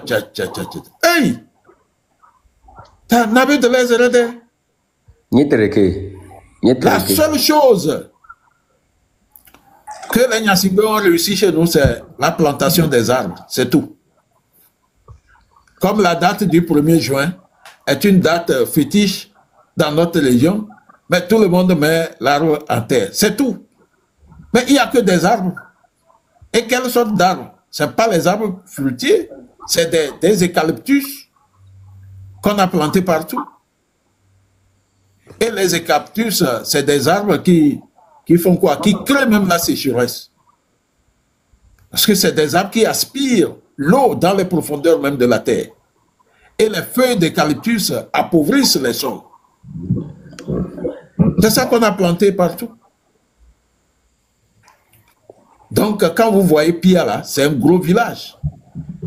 hey! T'as n'avais de l'aise, la seule chose que les Gnassingbé ont réussi chez nous, c'est la plantation des arbres. C'est tout. Comme la date du 1er juin est une date fétiche dans notre région, mais tout le monde met l'arbre en terre. C'est tout. Mais il n'y a que des arbres. Et quelle sorte d'arbres? Ce n'est pas les arbres fruitiers, c'est des eucalyptus qu'on a plantés partout. Et les eucalyptus, c'est des arbres qui font quoi? Qui créent même la sécheresse. Parce que c'est des arbres qui aspirent l'eau dans les profondeurs même de la terre. Et les feuilles d'eucalyptus appauvrissent les sols. C'est ça qu'on a planté partout. Donc, quand vous voyez Pia là, c'est un gros village.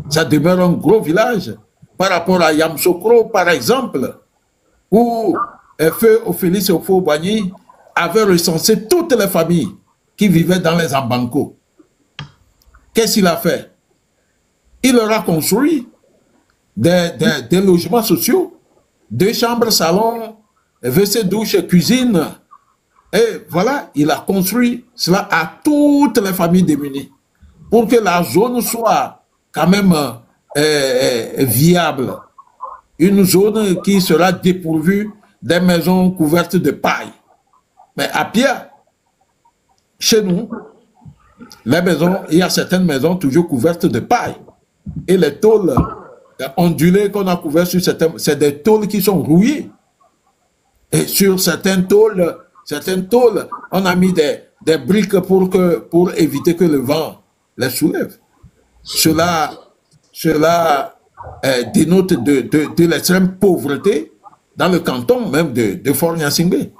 Ça demeure un gros village par rapport à Yamsokro, par exemple, où Feu Ophélis Ofo-Boigny avait recensé toutes les familles qui vivaient dans les Ambanko. Qu'est-ce qu'il a fait? Il leur a construit des logements sociaux, 2 chambres, salon, WC, douche, cuisine. Et voilà, il a construit cela à toutes les familles démunies pour que la zone soit quand même viable. Une zone qui sera dépourvue des maisons couvertes de paille. Mais à Pia, chez nous, les maisons, il y a certaines maisons toujours couvertes de paille. Et les tôles ondulées qu'on a couvertes sur certaines, c'est des tôles qui sont rouillées. Et sur certaines tôles, on a mis des briques pour éviter que le vent les soulève. Cela dénote de l'extrême pauvreté dans le canton même de Faure Gnassingbé.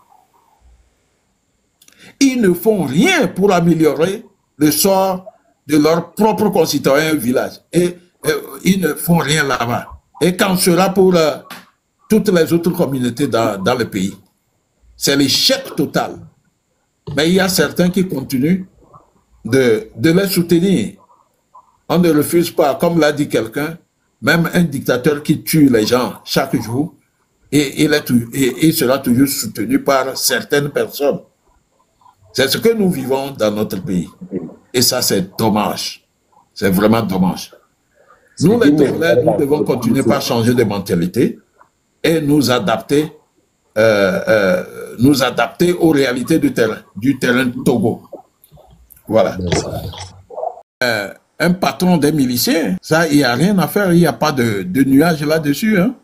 Ils ne font rien pour améliorer le sort de leurs propres concitoyens au village. Et ils ne font rien là-bas. Et qu'en sera pour toutes les autres communautés dans le pays. C'est l'échec total. Mais il y a certains qui continuent de les soutenir. On ne refuse pas, comme l'a dit quelqu'un, même un dictateur qui tue les gens chaque jour, et il sera toujours soutenu par certaines personnes. C'est ce que nous vivons dans notre pays. Et ça, c'est dommage. C'est vraiment dommage. Nous, les Togolais, nous devons continuer par changer de mentalité et nous adapter aux réalités du terrain Togo. Voilà. Un patron des miliciens, ça, il n'y a rien à faire, il n'y a pas de nuage là-dessus. Hein.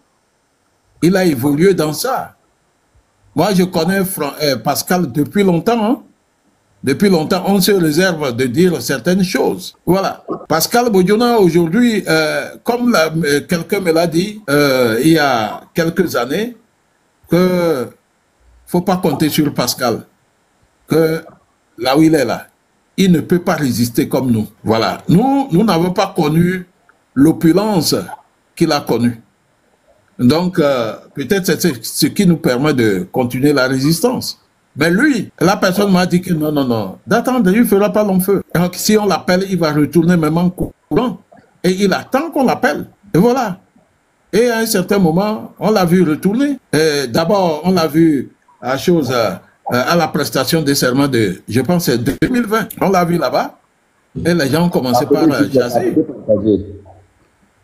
Il a évolué dans ça. Moi, je connais Pascal depuis longtemps. Hein. Depuis longtemps, on se réserve de dire certaines choses. Voilà. Pascal Bodiona, aujourd'hui, comme quelqu'un me l'a dit il y a quelques années, que faut pas compter sur Pascal. Que là où il est là, il ne peut pas résister comme nous. Voilà. Nous n'avons pas connu l'opulence qu'il a connue. Donc, peut-être c'est ce qui nous permet de continuer la résistance. Mais lui, la personne m'a dit que non, non, non, d'attendre, il ne fera pas long feu. Donc, si on l'appelle, il va retourner même en courant. Et il attend qu'on l'appelle. Et voilà. Et à un certain moment, on l'a vu retourner. D'abord, on l'a vu à la prestation des serments de, je pense, c'est 2020. On l'a vu là-bas. Et les gens ont commencé par jaser.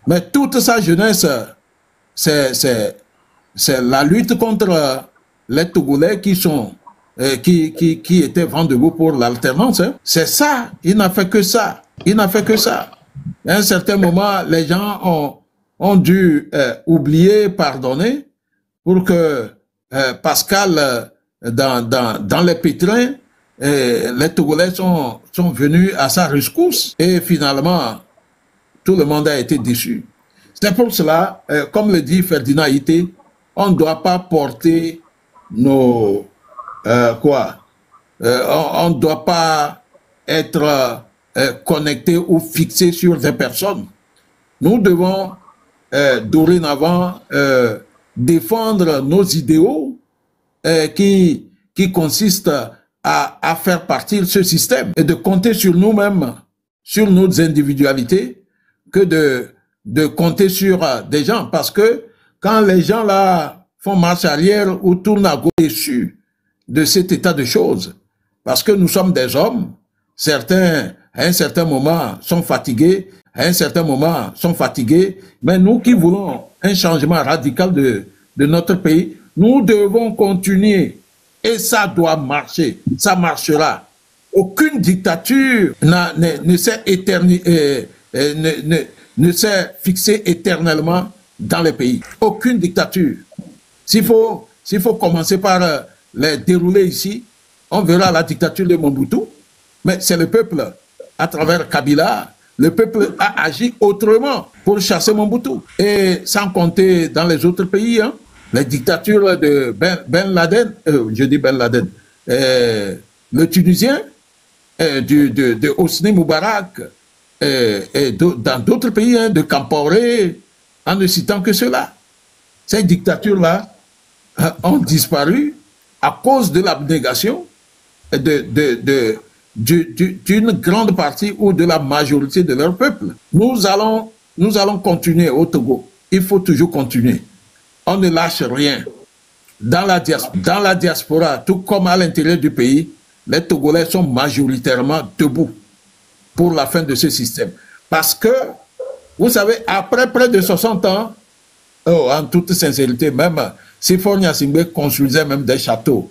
Mais toute sa jeunesse, c'est la lutte contre les Togolais qui étaient vent debout pour l'alternance. Hein. C'est ça. Il n'a fait que ça. Il n'a fait que ça. À un certain moment, les gens ont dû oublier, pardonner, pour que Pascal, dans les pétrins, les Togolais sont venus à sa rescousse. Et finalement, tout le monde a été déçu. C'est pour cela, comme le dit Ferdinand Ité, on ne doit pas porter nos... on ne doit pas être connecté ou fixé sur des personnes. Nous devons dorénavant défendre nos idéaux qui consistent à faire partir ce système et de compter sur nous-mêmes, sur nos individualités, que de compter sur des gens. Parce que quand les gens là font marche arrière ou tournent à gauche déçus de cet état de choses, parce que nous sommes des hommes, certains à un certain moment sont fatigués, à un certain moment sont fatigués, mais nous qui voulons un changement radical de notre pays, nous devons continuer et ça doit marcher, ça marchera. Aucune dictature ne s'est fixée éternellement dans les pays. Aucune dictature. S'il faut commencer par les dérouler ici, on verra la dictature de Mobutu, mais c'est le peuple, à travers Kabila, le peuple a agi autrement pour chasser Mobutu. Et sans compter dans les autres pays, hein, les dictatures de Ben Laden, je dis Ben Laden, le Tunisien, de Hosni Moubarak, et dans d'autres pays, hein, de Campaoré, en ne citant que cela. Ces dictatures-là ont disparu à cause de l'abnégation d'une grande partie ou de la majorité de leur peuple. Nous allons continuer au Togo. Il faut toujours continuer. On ne lâche rien. Dans la diaspora, tout comme à l'intérieur du pays, les Togolais sont majoritairement debout pour la fin de ce système. Parce que, vous savez, après près de 60 ans, en toute sincérité, même si Faure Gnassingbé construisait même des châteaux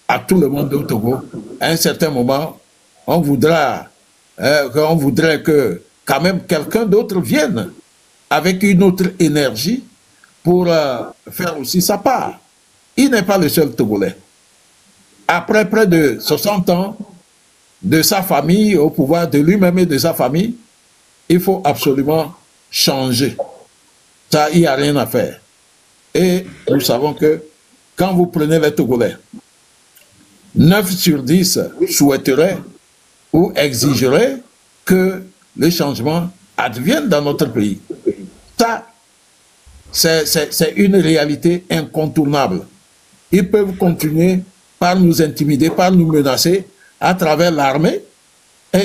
à tout le monde au Togo, à un certain moment, on voudrait que quand même quelqu'un d'autre vienne avec une autre énergie pour faire aussi sa part. Il n'est pas le seul Togolais. Après près de 60 ans de sa famille, au pouvoir de lui-même et de sa famille, il faut absolument changer. Ça, il n'y a rien à faire. Et nous savons que quand vous prenez les Togolais, 9 sur 10 souhaiteraient ou exigeraient que les changements adviennent dans notre pays. Ça, c'est une réalité incontournable. Ils peuvent continuer par nous intimider, par nous menacer à travers l'armée,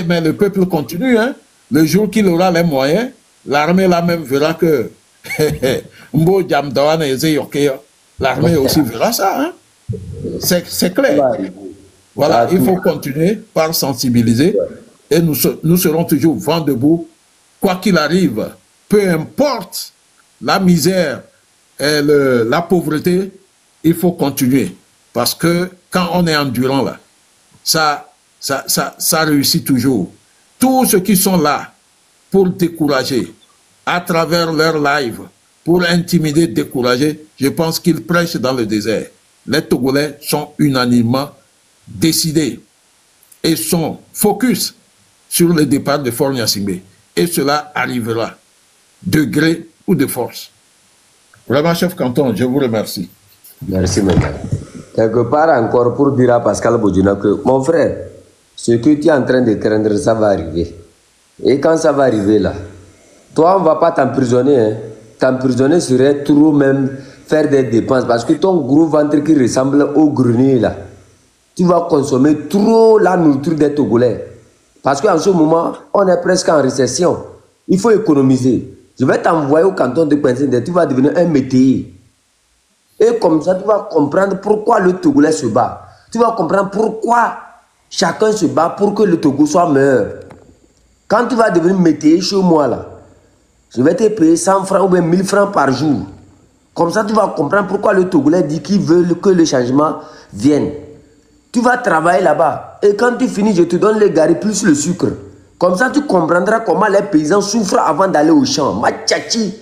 mais le peuple continue. Hein. Le jour qu'il aura les moyens, l'armée là-même verra que l'armée aussi verra ça. Hein. C'est clair. Voilà, il faut continuer par sensibiliser et nous serons toujours vent debout, quoi qu'il arrive, peu importe la misère et la pauvreté, il faut continuer. Parce que quand on est endurant là, ça réussit toujours. Tous ceux qui sont là pour décourager, à travers leur live, pour intimider, décourager, je pense qu'ils prêchent dans le désert. Les Togolais sont unanimement décidés et sont focus sur le départ de Faure Gnassingbé. Et cela arrivera, de gré ou de force. Vraiment, chef Canton, je vous remercie. Merci, madame. Quelque part encore pour dire à Pascal Bodjuna que, mon frère, ce que tu es en train de craindre, ça va arriver. Et quand ça va arriver là, toi, on ne va pas t'emprisonner. Hein. t'emprisonner serait trop même faire des dépenses parce que ton gros ventre qui ressemble au grenier là, tu vas consommer trop la nourriture des Togolais. Parce qu'en ce moment, on est presque en récession. Il faut économiser. Je vais t'envoyer au canton de Coinsin, tu vas devenir un métier. Et comme ça, tu vas comprendre pourquoi le Togolais se bat. Tu vas comprendre pourquoi chacun se bat pour que le Togo soit meilleur. Quand tu vas devenir métier chez moi, là, je vais te payer 100 francs ou bien 1000 francs par jour. Comme ça, tu vas comprendre pourquoi le Togolais dit qu'il veut que le changement vienne. Tu vas travailler là-bas. Et quand tu finis, je te donne les gari plus le sucre. Comme ça, tu comprendras comment les paysans souffrent avant d'aller au champ. Ma tchachi.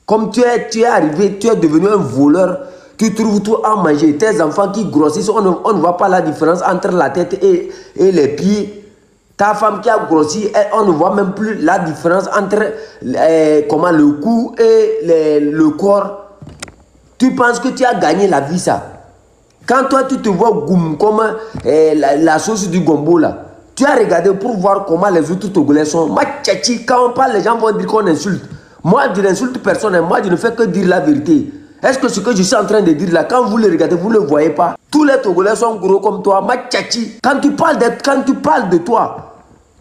Comme tu es arrivé, tu es devenu un voleur. Tu trouves tout à manger. Tes enfants qui grossissent, on ne voit pas la différence entre la tête et les pieds. Ta femme qui a grossi, on ne voit même plus la différence entre le cou et le corps. Tu penses que tu as gagné la vie, ça. Quand toi, tu te vois goum comme la sauce du gombo, là, tu as regardé pour voir comment les autres Togolais sont. Ma tchachi, quand on parle, les gens vont dire qu'on insulte. Moi, je n'insulte personne. Moi, je ne fais que dire la vérité. Est-ce que ce que je suis en train de dire là, quand vous le regardez, vous ne le voyez pas? Tous les Togolais sont gros comme toi. Ma tchachi, quand tu parles de toi,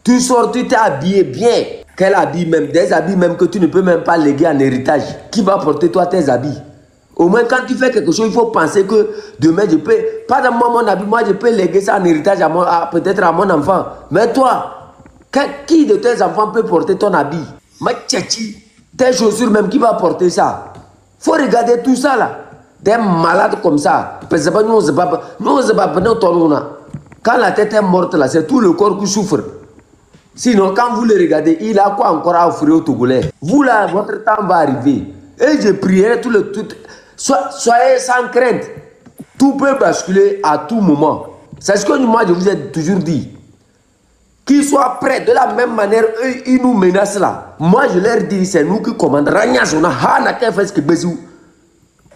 tu sors, tu t'es habillé bien. Quel habit même? Des habits même que tu ne peux même pas léguer en héritage. Qui va porter toi tes habits? Au moins, quand tu fais quelque chose, il faut penser que demain, je peux... Pas dans mon habit, moi, je peux léguer ça en héritage peut-être à mon enfant. Mais toi, qui de tes enfants peut porter ton habit? Ma tchachi, tes chaussures même, qui va porter ça? Faut regarder tout ça, là. Des malades comme ça. Quand la tête est morte, là, c'est tout le corps qui souffre. Sinon, quand vous le regardez, il a quoi encore à offrir aux Togolais? Vous, là, votre temps va arriver. Et je prierai tout. Soyez sans crainte. Tout peut basculer à tout moment. C'est ce que moi, je vous ai toujours dit. Qu'ils soient prêts. De la même manière, eux, ils nous menacent là. Moi, je leur dis, c'est nous qui commandons.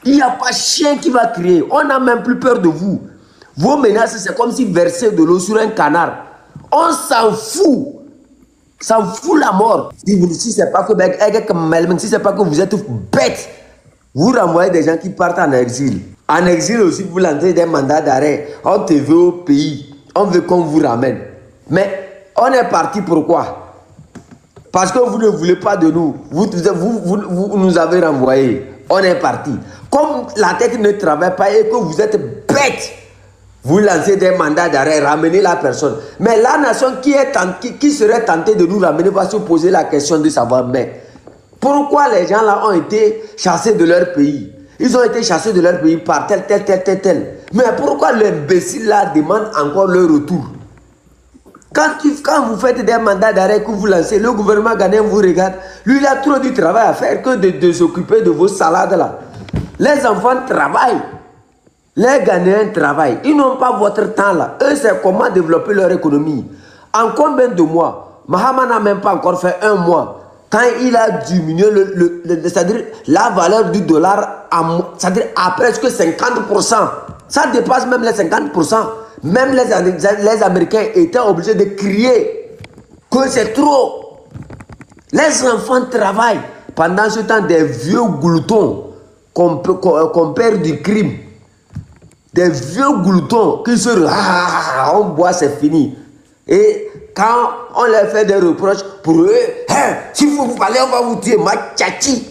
Il n'y a pas chien qui va crier. On n'a même plus peur de vous. Vos menaces, c'est comme si verser de l'eau sur un canard. On s'en fout. S'en fout la mort. Si c'est pas que vous êtes bêtes, vous renvoyez des gens qui partent en exil. En exil aussi, vous lancez des mandats d'arrêt. On te veut au pays. On veut qu'on vous ramène. Mais on est parti pourquoi? Parce que vous ne voulez pas de nous. Vous nous avez renvoyés. On est parti. Comme la tête ne travaille pas et que vous êtes bêtes, vous lancez des mandats d'arrêt, ramenez la personne. Mais la nation qui serait tentée de nous ramener va se poser la question de savoir, mais pourquoi les gens là ont été chassés de leur pays? Ils ont été chassés de leur pays par tel. Mais pourquoi l'imbécile là demande encore leur retour? Quand vous faites des mandats d'arrêt que vous lancez, le gouvernement ghanéen vous regarde. Lui, il a trop du travail à faire que de s'occuper de vos salades là. Les enfants travaillent. Les Ghanéens travaillent. Ils n'ont pas votre temps là. Eux, c'est comment développer leur économie. En combien de mois? Mahama n'a même pas encore fait un mois. Quand il a diminué c'est-à-dire la valeur du dollar c'est-à-dire à presque 50%. Ça dépasse même les 50%. Même les Américains étaient obligés de crier que c'est trop. Les enfants travaillent. Pendant ce temps, des vieux gloutons qu'on perd du crime. Des vieux gloutons qui se... on boit, c'est fini. Et quand on leur fait des reproches pour eux, si vous parlez, on va vous tuer, ma tchachi.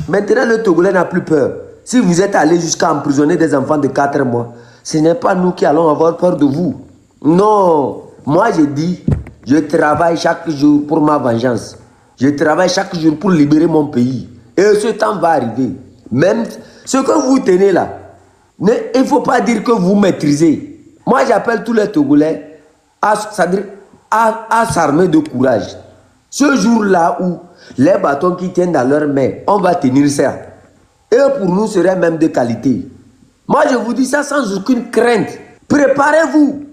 Maintenant, le Togolais n'a plus peur. Si vous êtes allé jusqu'à emprisonner des enfants de 4 mois, ce n'est pas nous qui allons avoir peur de vous. Non. Moi, je dis, je travaille chaque jour pour ma vengeance. Je travaille chaque jour pour libérer mon pays. Et ce temps va arriver. Même ce que vous tenez là, il ne faut pas dire que vous maîtrisez. Moi, j'appelle tous les Togolais à s'armer de courage. Ce jour-là où les bâtons qui tiennent dans leurs mains, on va tenir ça. Et pour nous, serait même de qualité. Moi, je vous dis ça sans aucune crainte. Préparez-vous.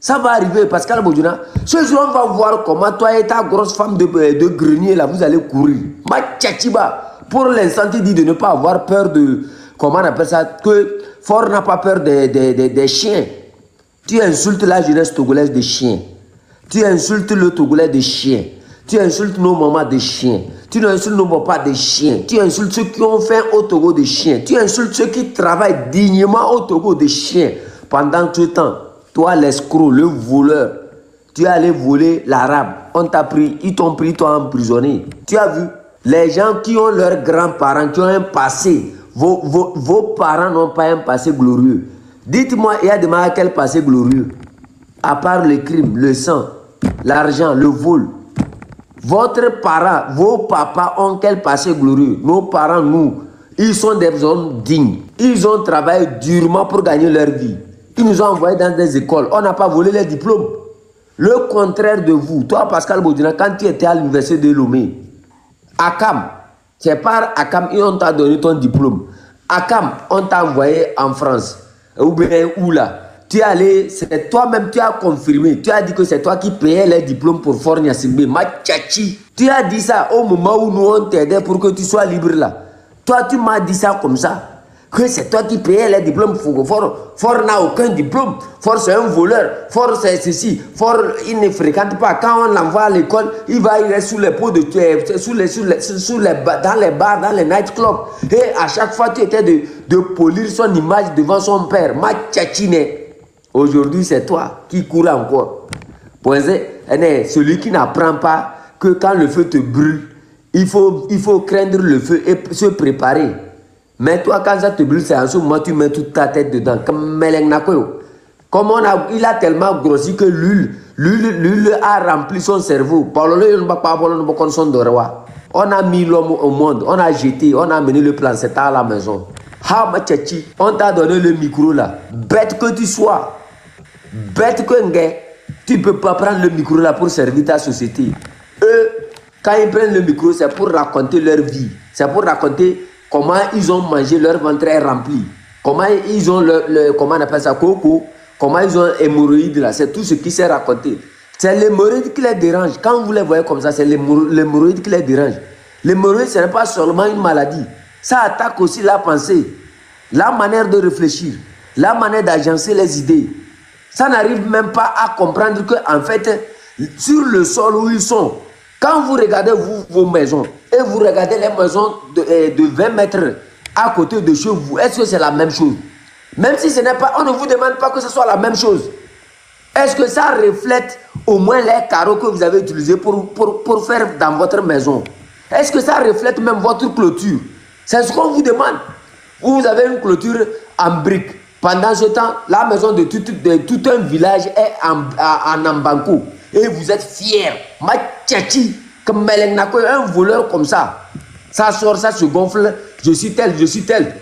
Ça va arriver, Pascal Bodjouna. Ce jour, on va voir comment toi et ta grosse femme de grenier, là, vous allez courir. Ma tchachiba, pour l'instant, tu dis de ne pas avoir peur de... Comment on appelle ça? Que Fort n'a pas peur des chiens. Tu insultes la jeunesse togolaise de chiens. Tu insultes le Togolais de chiens. Tu insultes nos mamans de chiens. Tu n'insultes pas des chiens. Tu insultes ceux qui ont fait au Togo des chiens. Tu insultes ceux qui travaillent dignement au Togo des chiens. Pendant ce temps, toi l'escroc, le voleur, tu es allé voler l'arabe. On t'a pris, ils t'ont pris, toi emprisonné. Tu as vu? Les gens qui ont leurs grands-parents, qui ont un passé, vos parents n'ont pas un passé glorieux. Dites-moi, il y a des gens quel passé glorieux? À part le crime, le sang, l'argent, le vol. Votre parent, vos papas ont quel passé glorieux? Nos parents, nous, ils sont des hommes dignes. Ils ont travaillé durement pour gagner leur vie. Ils nous ont envoyés dans des écoles. On n'a pas volé les diplômes. Le contraire de vous, toi Pascal Bodina, quand tu étais à l'université de Lomé, Akam, c'est par Akam, on t'a donné ton diplôme. Akam, on t'a envoyé en France. Ou bien où là? Tu es allé, c'est toi-même, tu as confirmé. Tu as dit que c'est toi qui payais les diplômes pour Fort Gnassingbé. Machachi. Tu as dit ça au moment où nous on t'aidait pour que tu sois libre là. Toi, tu m'as dit ça comme ça. Que c'est toi qui payais les diplômes. Fort n'a aucun diplôme. Fort c'est un voleur. Fort c'est ceci. Fort il ne fréquente pas. Quand on l'envoie à l'école, il reste sous les pots de dans les bars, dans les nightclubs. Et à chaque fois, tu étais de polir son image devant son père. Machachine. Aujourd'hui, c'est toi qui cours encore. Celui qui n'apprend pas que quand le feu te brûle, il faut craindre le feu et se préparer. Mais toi, quand ça te brûle, c'est en ce moment tu mets toute ta tête dedans. Comme il a tellement grossi que l'huile a rempli son cerveau. On a mis l'homme au monde, on a jeté, on a amené le placenta à la maison. On t'a donné le micro là. Bête que tu sois. Bête que tu ne peux pas prendre le micro là pour servir ta société. Eux, quand ils prennent le micro, c'est pour raconter leur vie. C'est pour raconter comment ils ont mangé, leur ventre est rempli. Comment ils ont comment on appelle ça, coco. Comment ils ont hémorroïdes là. C'est tout ce qui s'est raconté. C'est l'hémorroïde qui les dérange. Quand vous les voyez comme ça, c'est l'hémorroïde qui les dérange. L'hémorroïde, ce n'est pas seulement une maladie. Ça attaque aussi la pensée, la manière de réfléchir, la manière d'agencer les idées. Ça n'arrive même pas à comprendre que, en fait, sur le sol où ils sont, quand vous regardez vos maisons et vous regardez les maisons de 20 mètres à côté de chez vous, est-ce que c'est la même chose? Même si ce n'est pas, on ne vous demande pas que ce soit la même chose. Est-ce que ça reflète au moins les carreaux que vous avez utilisés pour faire dans votre maison? Est-ce que ça reflète même votre clôture? C'est ce qu'on vous demande. Vous avez une clôture en briques. Pendant ce temps, la maison de tout un village est en Ambanko. Et vous êtes fiers. Machachi, comme Melenako, un voleur comme ça. Ça sort, ça se gonfle. Je suis tel, je suis tel.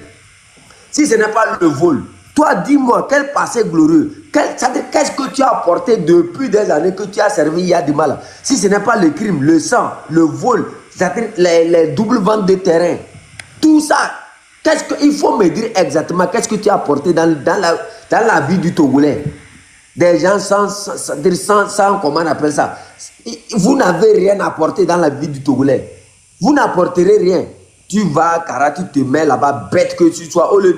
Si ce n'est pas le vol, toi, dis-moi, quel passé glorieux. Qu'est-ce que tu as apporté depuis des années que tu as servi il y a du mal? Si ce n'est pas le crime, le sang, le vol, c'est-à-dire les doubles ventes de terrain. Tout ça. Il faut me dire exactement qu'est-ce que tu as apporté dans la vie du Togolais. Des gens sans comment on appelle ça. Vous n'avez rien apporté dans la vie du Togolais. Vous n'apporterez rien. Tu vas, Kara, tu te mets là-bas, bête que tu sois, au lieu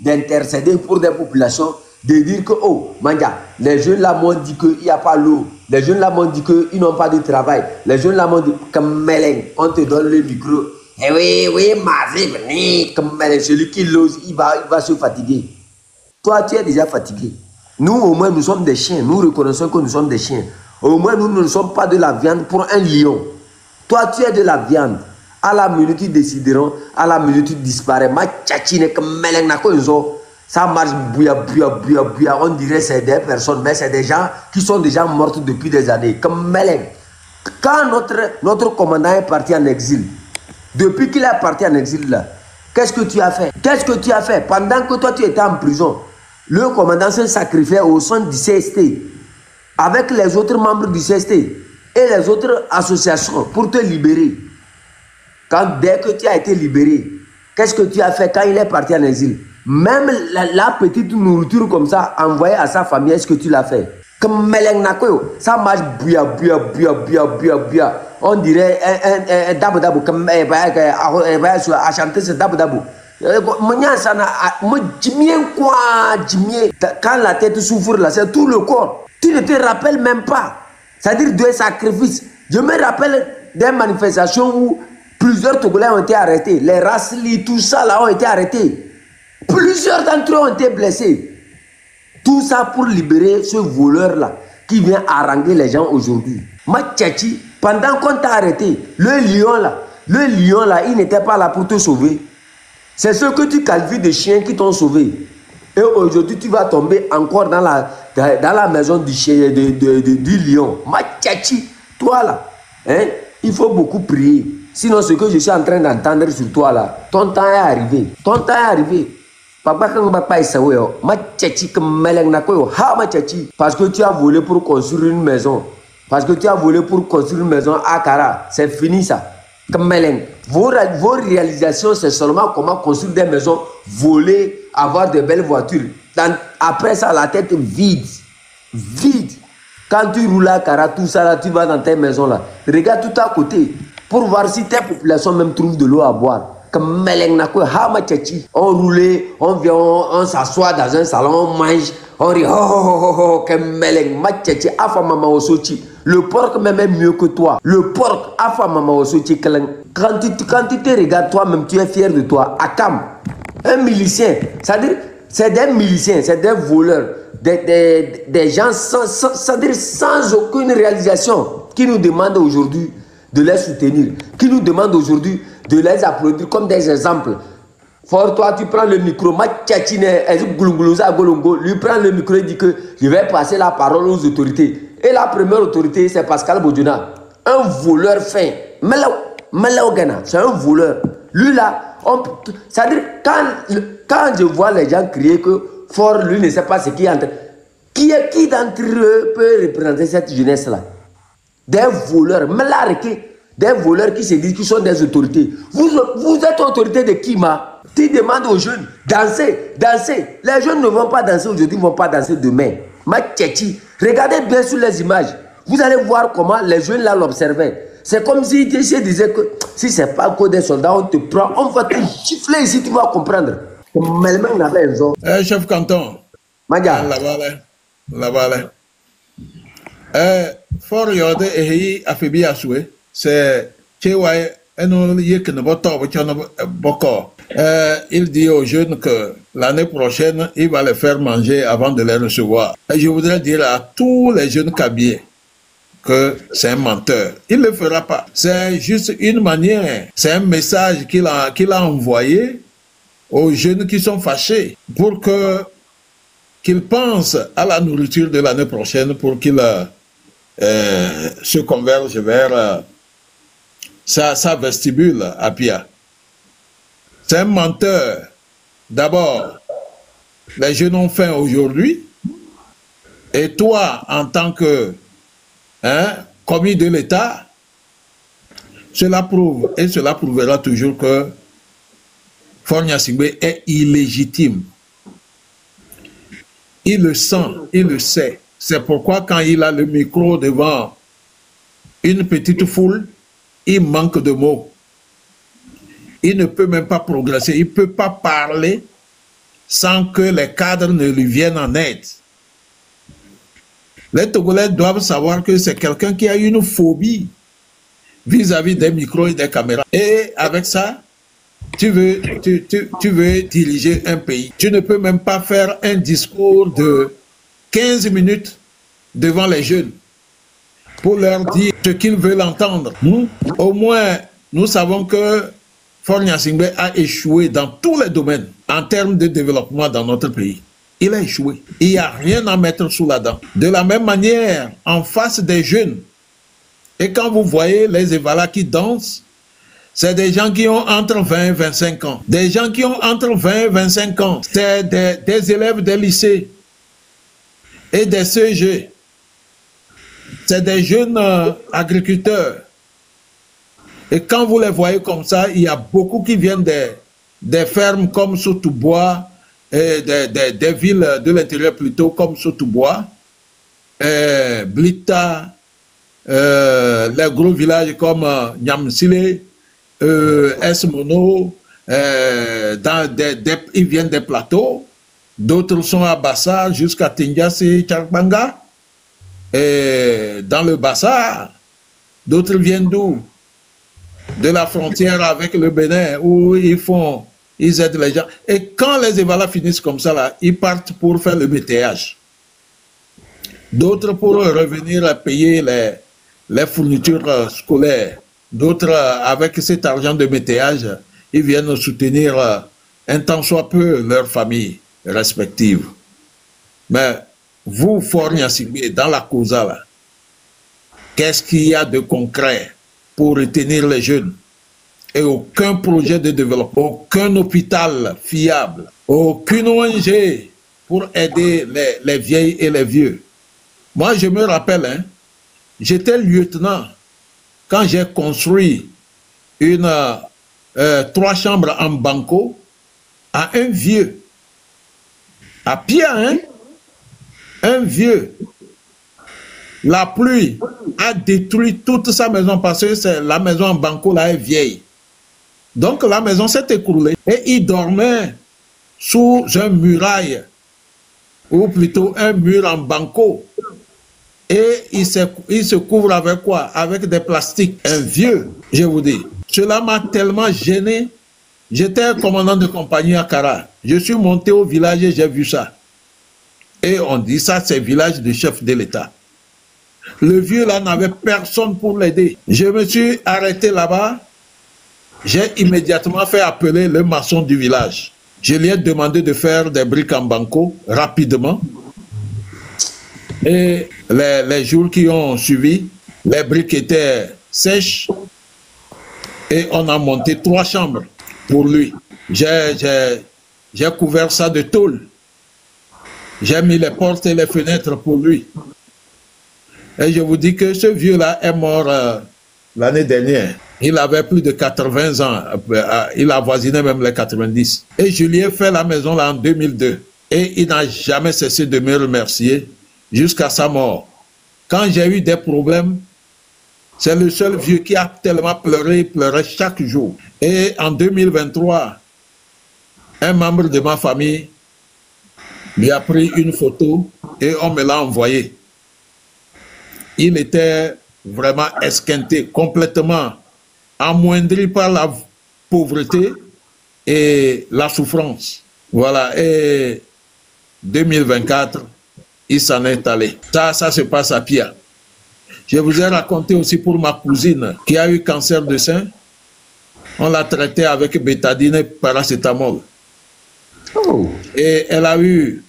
d'intercéder pour des populations, de dire que, oh, Manga, les jeunes là m'ont dit qu'il n'y a pas l'eau. Les jeunes là m'ont dit qu'ils n'ont pas de travail. Les jeunes là m'ont dit, comme Mélène, on te donne le micro. Eh oui, comme celui qui l'ose, il va se fatiguer. Toi, tu es déjà fatigué. Nous, au moins, nous sommes des chiens. Nous reconnaissons que nous sommes des chiens. Au moins, nous ne sommes pas de la viande pour un lion. Toi, tu es de la viande. À la minute, ils décideront. À la minute, ils disparaissent. Ça marche, bouya. On dirait que c'est des personnes, mais c'est des gens qui sont déjà morts depuis des années. Comme Meleng. Quand notre commandant est parti en exil, depuis qu'il est parti en exil là, qu'est-ce que tu as fait? Qu'est-ce que tu as fait? Pendant que toi tu étais en prison, le commandant se sacrifiait au sein du CST avec les autres membres du CST et les autres associations pour te libérer. Dès que tu as été libéré, qu'est-ce que tu as fait quand il est parti en exil? Même la petite nourriture comme ça envoyée à sa famille, est-ce que tu l'as fait? Comme Meleng Nakoyo, ça marche bouya. On dirait un dabo, comme à chanter ce dabo. Quand la tête souffre là, c'est tout le corps. Tu ne te rappelles même pas. C'est-à-dire de sacrifices. Je me rappelle des manifestations où Plusieurs Togolais ont été arrêtés. Les Rasli, tout ça là ont été arrêtés. Plusieurs d'entre eux ont été blessés. Tout ça pour libérer ce voleur-là qui vient haranguer les gens aujourd'hui. Matchachi, pendant qu'on t'a arrêté, le lion là, il n'était pas là pour te sauver. C'est ce que tu qualifies de chiens qui t'ont sauvé. Et aujourd'hui, tu vas tomber encore dans la maison du chien, du lion. Matchachi, toi là, hein, il faut beaucoup prier. Sinon, ce que je suis en train d'entendre sur toi là, ton temps est arrivé. Ton temps est arrivé. Parce que tu as volé pour construire une maison. Parce que tu as volé pour construire une maison à Kara. C'est fini ça. Vos réalisations, c'est seulement comment construire des maisons, voler, avoir de belles voitures. Après ça, la tête vide. Vide. Quand tu roules à Kara, tout ça là, tu vas dans tes maisons là. Regarde tout à côté pour voir si tes populations même trouvent de l'eau à boire. On roulait, on vient, on s'assoit dans un salon, on mange, on rit, le porc même est mieux que toi. Le porc, quand tu te regardes toi-même, tu es fier de toi. Akam, un milicien, c'est-à-dire, c'est des miliciens, c'est des voleurs, des gens sans aucune réalisation qui nous demandent aujourd'hui de les soutenir, qui nous demandent aujourd'hui de les applaudir comme des exemples. Fort toi, tu prends le micro, lui prend le micro et dit que je vais passer la parole aux autorités. Et la première autorité, c'est Pascal Bodjona, un voleur fin. C'est un voleur. Lui là, c'est-à-dire, quand je vois les gens crier que Fort, lui ne sait pas ce qui est en train. Qui d'entre eux peut représenter cette jeunesse-là? Des voleurs, des voleurs qui se disent qu'ils sont des autorités. Vous êtes autorité de qui, ma? Tu demandes aux jeunes, danser. Les jeunes ne vont pas danser aujourd'hui, ils ne vont pas danser demain. Ma tchéchi, regardez bien sur les images. Vous allez voir comment les jeunes là l'observaient. C'est comme si je disais que si ce n'est pas que des soldats, on te prend, on va te gifler ici, tu vas comprendre. Chef canton. Madia. La Fort Yode et Afebi Asoué, c'est Chewaï, il dit aux jeunes que l'année prochaine, il va les faire manger avant de les recevoir. Et je voudrais dire à tous les jeunes cabiers que c'est un menteur. Il ne le fera pas. C'est juste une manière, c'est un message qu'il a envoyé aux jeunes qui sont fâchés pour qu'ils pensent à la nourriture de l'année prochaine pour qu'ils se convergent vers sa vestibule à Pia. C'est un menteur. D'abord, les jeunes ont faim aujourd'hui et toi, en tant que commis de l'État, cela prouve et cela prouvera toujours que Faure Gnassingbé est illégitime. Il le sent, il le sait. C'est pourquoi quand il a le micro devant une petite foule, il manque de mots. Il ne peut même pas progresser. Il ne peut pas parler sans que les cadres ne lui viennent en aide. Les Togolais doivent savoir que c'est quelqu'un qui a une phobie vis-à-vis des micros et des caméras. Et avec ça, tu veux diriger un pays. Tu ne peux même pas faire un discours de 15 minutes devant les jeunes pour leur dire ce qu'ils veulent entendre. Au moins, nous savons que Faure Gnassingbé a échoué dans tous les domaines en termes de développement dans notre pays. Il a échoué. Il n'y a rien à mettre sous la dent. De la même manière, en face des jeunes, et quand vous voyez les Evala qui dansent, c'est des gens qui ont entre 20 et 25 ans. Des gens qui ont entre 20 et 25 ans. C'est des élèves des lycées et des CG. C'est des jeunes agriculteurs. Et quand vous les voyez comme ça, il y a beaucoup qui viennent des fermes comme Sotoubois, et des villes de l'intérieur plutôt comme Sotoubois, Blita, les gros villages comme Nyamsile, Esmono, ils viennent des plateaux, d'autres sont à Bassa jusqu'à Tingas et Tcharbanga, et dans le Bassa, d'autres viennent d'où? de la frontière avec le Bénin où ils aident les gens. Et quand les Evala finissent comme ça, là, ils partent pour faire le métayage. D'autres pour revenir à payer les fournitures scolaires. D'autres, avec cet argent de métayage, ils viennent soutenir un tant soit peu leurs familles respectives. Mais vous, Faure Gnassingbé, dans la causa, là, qu'est-ce qu'il y a de concret pour retenir les jeunes? Et aucun projet de développement, aucun hôpital fiable, aucune ONG pour aider les vieilles et les vieux. Moi, je me rappelle, hein, j'étais lieutenant quand j'ai construit 3 chambres en banco à un vieux, à Pia, hein, un vieux. La pluie a détruit toute sa maison parce que la maison en banco là est vieille. Donc la maison s'est écroulée et il dormait sous un muraille, ou plutôt un mur en banco. Et il se couvre avec quoi? Avec des plastiques. Un vieux, je vous dis. Cela m'a tellement gêné. J'étais commandant de compagnie à Kara. Je suis monté au village et j'ai vu ça. Et on dit ça, c'est le village du chef de l'État. Le vieux là n'avait personne pour l'aider. Je me suis arrêté là-bas. J'ai immédiatement fait appeler le maçon du village. Je lui ai demandé de faire des briques en banco rapidement. Et les jours qui ont suivi, les briques étaient sèches et on a monté 3 chambres pour lui. J'ai couvert ça de tôle. J'ai mis les portes et les fenêtres pour lui. Et je vous dis que ce vieux-là est mort l'année dernière. Il avait plus de 80 ans. Il avoisinait même les 90. Et je lui ai fait la maison là en 2002. Et il n'a jamais cessé de me remercier jusqu'à sa mort. Quand j'ai eu des problèmes, c'est le seul vieux qui a tellement pleuré, il pleurait chaque jour. Et en 2023, un membre de ma famille lui a pris une photo et on me l'a envoyé. Il était vraiment esquinté, complètement amoindri par la pauvreté et la souffrance. Voilà, et 2024, il s'en est allé. Ça se passe à Pia. Je vous ai raconté aussi pour ma cousine qui a eu cancer de sein. On l'a traité avec bétadine et paracétamol. Oh. Et elle a eu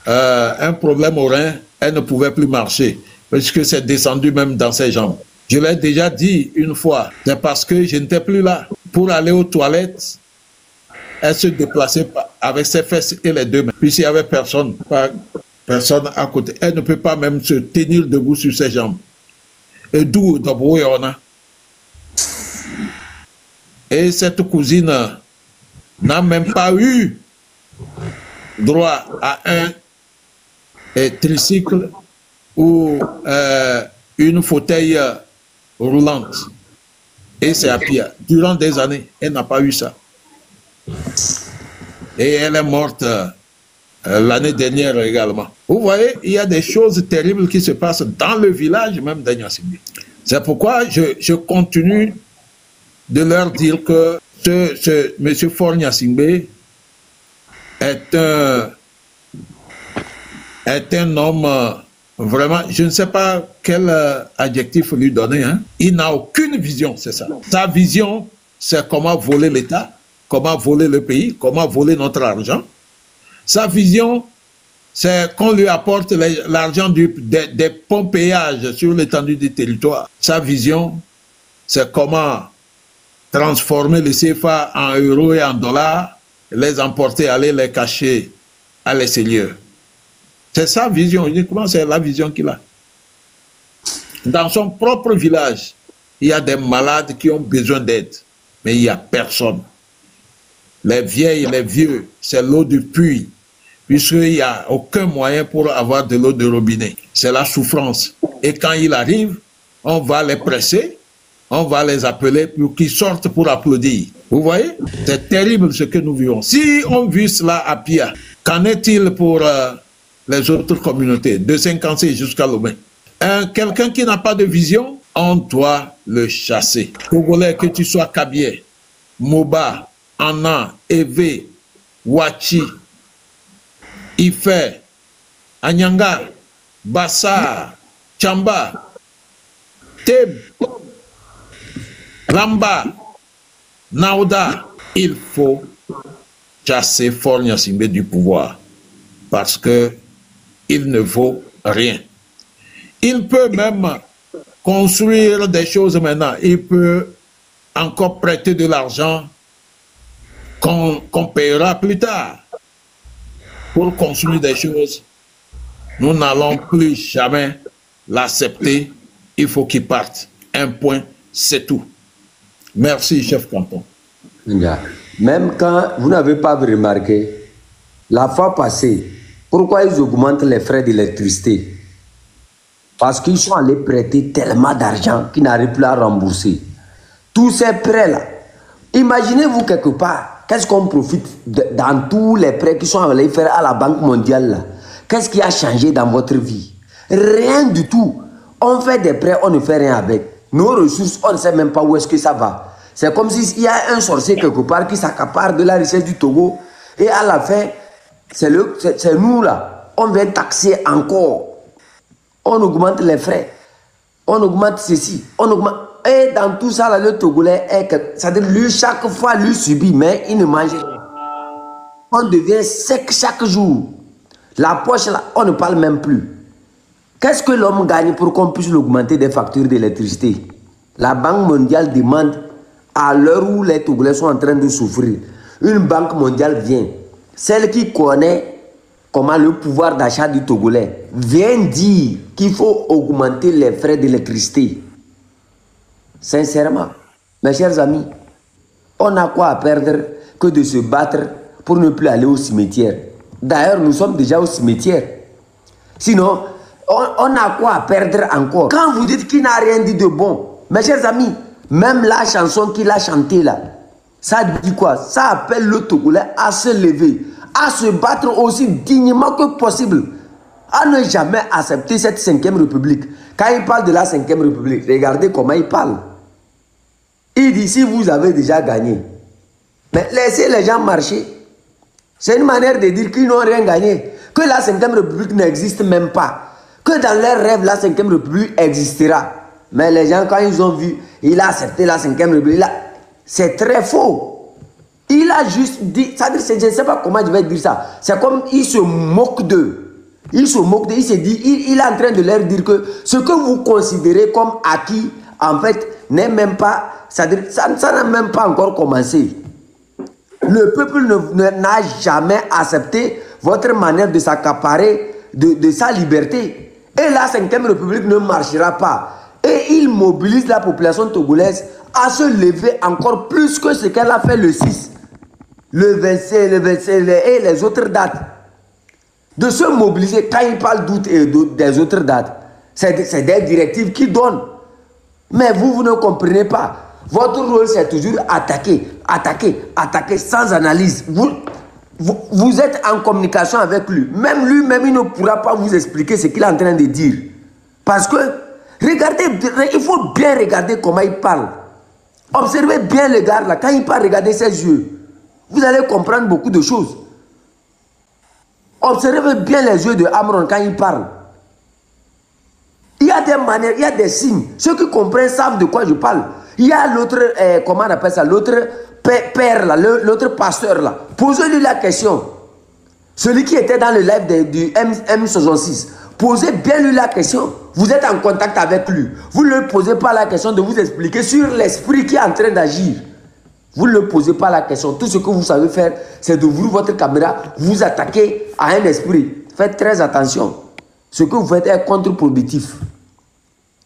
un problème au rein. Elle ne pouvait plus marcher parce que c'est descendu même dans ses jambes. Je l'ai déjà dit une fois, c'est parce que je n'étais plus là. Pour aller aux toilettes, elle se déplaçait avec ses fesses et les 2 mains. Puisqu'il n'y avait personne à côté. Elle ne peut pas même se tenir debout sur ses jambes. Et d'où d'abord on a. Et cette cousine n'a même pas eu droit à un tricycle ou une fauteuil roulante. Et c'est à Pia. Durant des années, elle n'a pas eu ça. Et elle est morte l'année dernière également. Vous voyez, il y a des choses terribles qui se passent dans le village même d'Agnassingbé. C'est pourquoi je continue de leur dire que ce monsieur Faure Gnassingbé est un homme vraiment, je ne sais pas quel adjectif lui donner. Hein. Il n'a aucune vision, c'est ça. Sa vision, c'est comment voler l'État, comment voler le pays, comment voler notre argent. Sa vision, c'est qu'on lui apporte l'argent des ponts péages sur l'étendue du territoire. Sa vision, c'est comment transformer les CFA en euros et en dollars, les emporter, aller les cacher à l'extérieur. C'est sa vision, uniquement c'est la vision qu'il a. Dans son propre village, il y a des malades qui ont besoin d'aide, mais il n'y a personne. Les vieilles, les vieux, c'est l'eau du puits, puisqu'il n'y a aucun moyen pour avoir de l'eau de robinet. C'est la souffrance. Et quand il arrive, on va les presser, on va les appeler pour qu'ils sortent pour applaudir. Vous voyez? C'est terrible ce que nous vivons. Si on vit cela à Pia, qu'en est-il pour les autres communautés, de Saint-Cancé jusqu'à Lomé? Quelqu'un qui n'a pas de vision, on doit le chasser. Togolais, que tu sois Kabié, Moba, Anna, Eve, Wachi, Ife, Anyanga, Bassa, Chamba, Teb, Lamba, Nauda, il faut chasser Fornia Simbe du pouvoir parce que il ne vaut rien. Il peut même construire des choses maintenant. Il peut encore prêter de l'argent qu'on paiera plus tard pour construire des choses. Nous n'allons plus jamais l'accepter. Il faut qu'il parte. Un point, c'est tout. Merci, chef canton. Même quand vous n'avez pas remarqué, la fois passée, pourquoi ils augmentent les frais d'électricité? Parce qu'ils sont allés prêter tellement d'argent qu'ils n'arrivent plus à rembourser. Tous ces prêts-là, imaginez-vous quelque part, qu'est-ce qu'on profite dans tous les prêts qui sont allés faire à la Banque mondiale? Qu'est-ce qui a changé dans votre vie? Rien du tout. On fait des prêts, on ne fait rien avec. Nos ressources, on ne sait même pas où est-ce que ça va. C'est comme s'il y a un sorcier quelque part qui s'accapare de la richesse du Togo. Et à la fin, c'est nous là. On vient taxer encore. On augmente les frais. On augmente ceci. On augmente. Et dans tout ça, là, le Togolais, c'est-à-dire lui, chaque fois, lui subit, mais il ne mange rien. On devient sec chaque jour. La poche là, on ne parle même plus. Qu'est-ce que l'homme gagne pour qu'on puisse l'augmenter des factures d'électricité? La Banque mondiale demande, à l'heure où les Togolais sont en train de souffrir, une banque mondiale vient, celle qui connaît comment le pouvoir d'achat du Togolais, vient dire qu'il faut augmenter les frais d'électricité. Sincèrement, mes chers amis, on n'a quoi à perdre que de se battre pour ne plus aller au cimetière. D'ailleurs, nous sommes déjà au cimetière. Sinon, on a quoi à perdre encore? Quand vous dites qu'il n'a rien dit de bon, mes chers amis, même la chanson qu'il a chantée là, ça dit quoi? Ça appelle le Togolais à se lever, à se battre aussi dignement que possible, à ne jamais accepter cette 5e République. Quand il parle de la 5e République, regardez comment il parle. Il dit, si vous avez déjà gagné, mais laissez les gens marcher. C'est une manière de dire qu'ils n'ont rien gagné, que la 5e République n'existe même pas, que dans leurs rêves, la 5e République existera. Mais les gens, quand ils ont vu, il a accepté la 5e République, c'est très faux. Il a juste dit, je ne sais pas comment je vais dire ça, c'est comme il se moque d'eux. Il se moque d'eux, il se dit, il est en train de leur dire que ce que vous considérez comme acquis, en fait, n'est même pas, ça n'a même pas encore commencé. Le peuple n'a jamais accepté votre manière de s'accaparer de sa liberté. Et la 5e République ne marchera pas. Et il mobilise la population togolaise à se lever encore plus que ce qu'elle a fait le 6, le 27, le 27 et les autres dates. De se mobiliser quand il parle d'août et des autres dates. C'est des directives qu'il donne. Mais vous ne comprenez pas. Votre rôle, c'est toujours attaquer, attaquer, attaquer sans analyse. Vous êtes en communication avec lui. Même lui-même, il ne pourra pas vous expliquer ce qu'il est en train de dire. Parce que, regardez, il faut bien regarder comment il parle. Observez bien le gars là. Quand il parle, regardez ses yeux. Vous allez comprendre beaucoup de choses. Observez bien les yeux de Amron quand il parle. Il y a des manières, il y a des signes. Ceux qui comprennent savent de quoi je parle. Il y a l'autre, comment on appelle ça, l'autre père là, l'autre pasteur là. Posez-lui la question. Celui qui était dans le live du M66. Posez bien lui la question. Vous êtes en contact avec lui. Vous ne lui posez pas la question de vous expliquer sur l'esprit qui est en train d'agir. Vous ne lui posez pas la question. Tout ce que vous savez faire, c'est d'ouvrir votre caméra, vous attaquer à un esprit. Faites très attention. Ce que vous faites est contre-productif.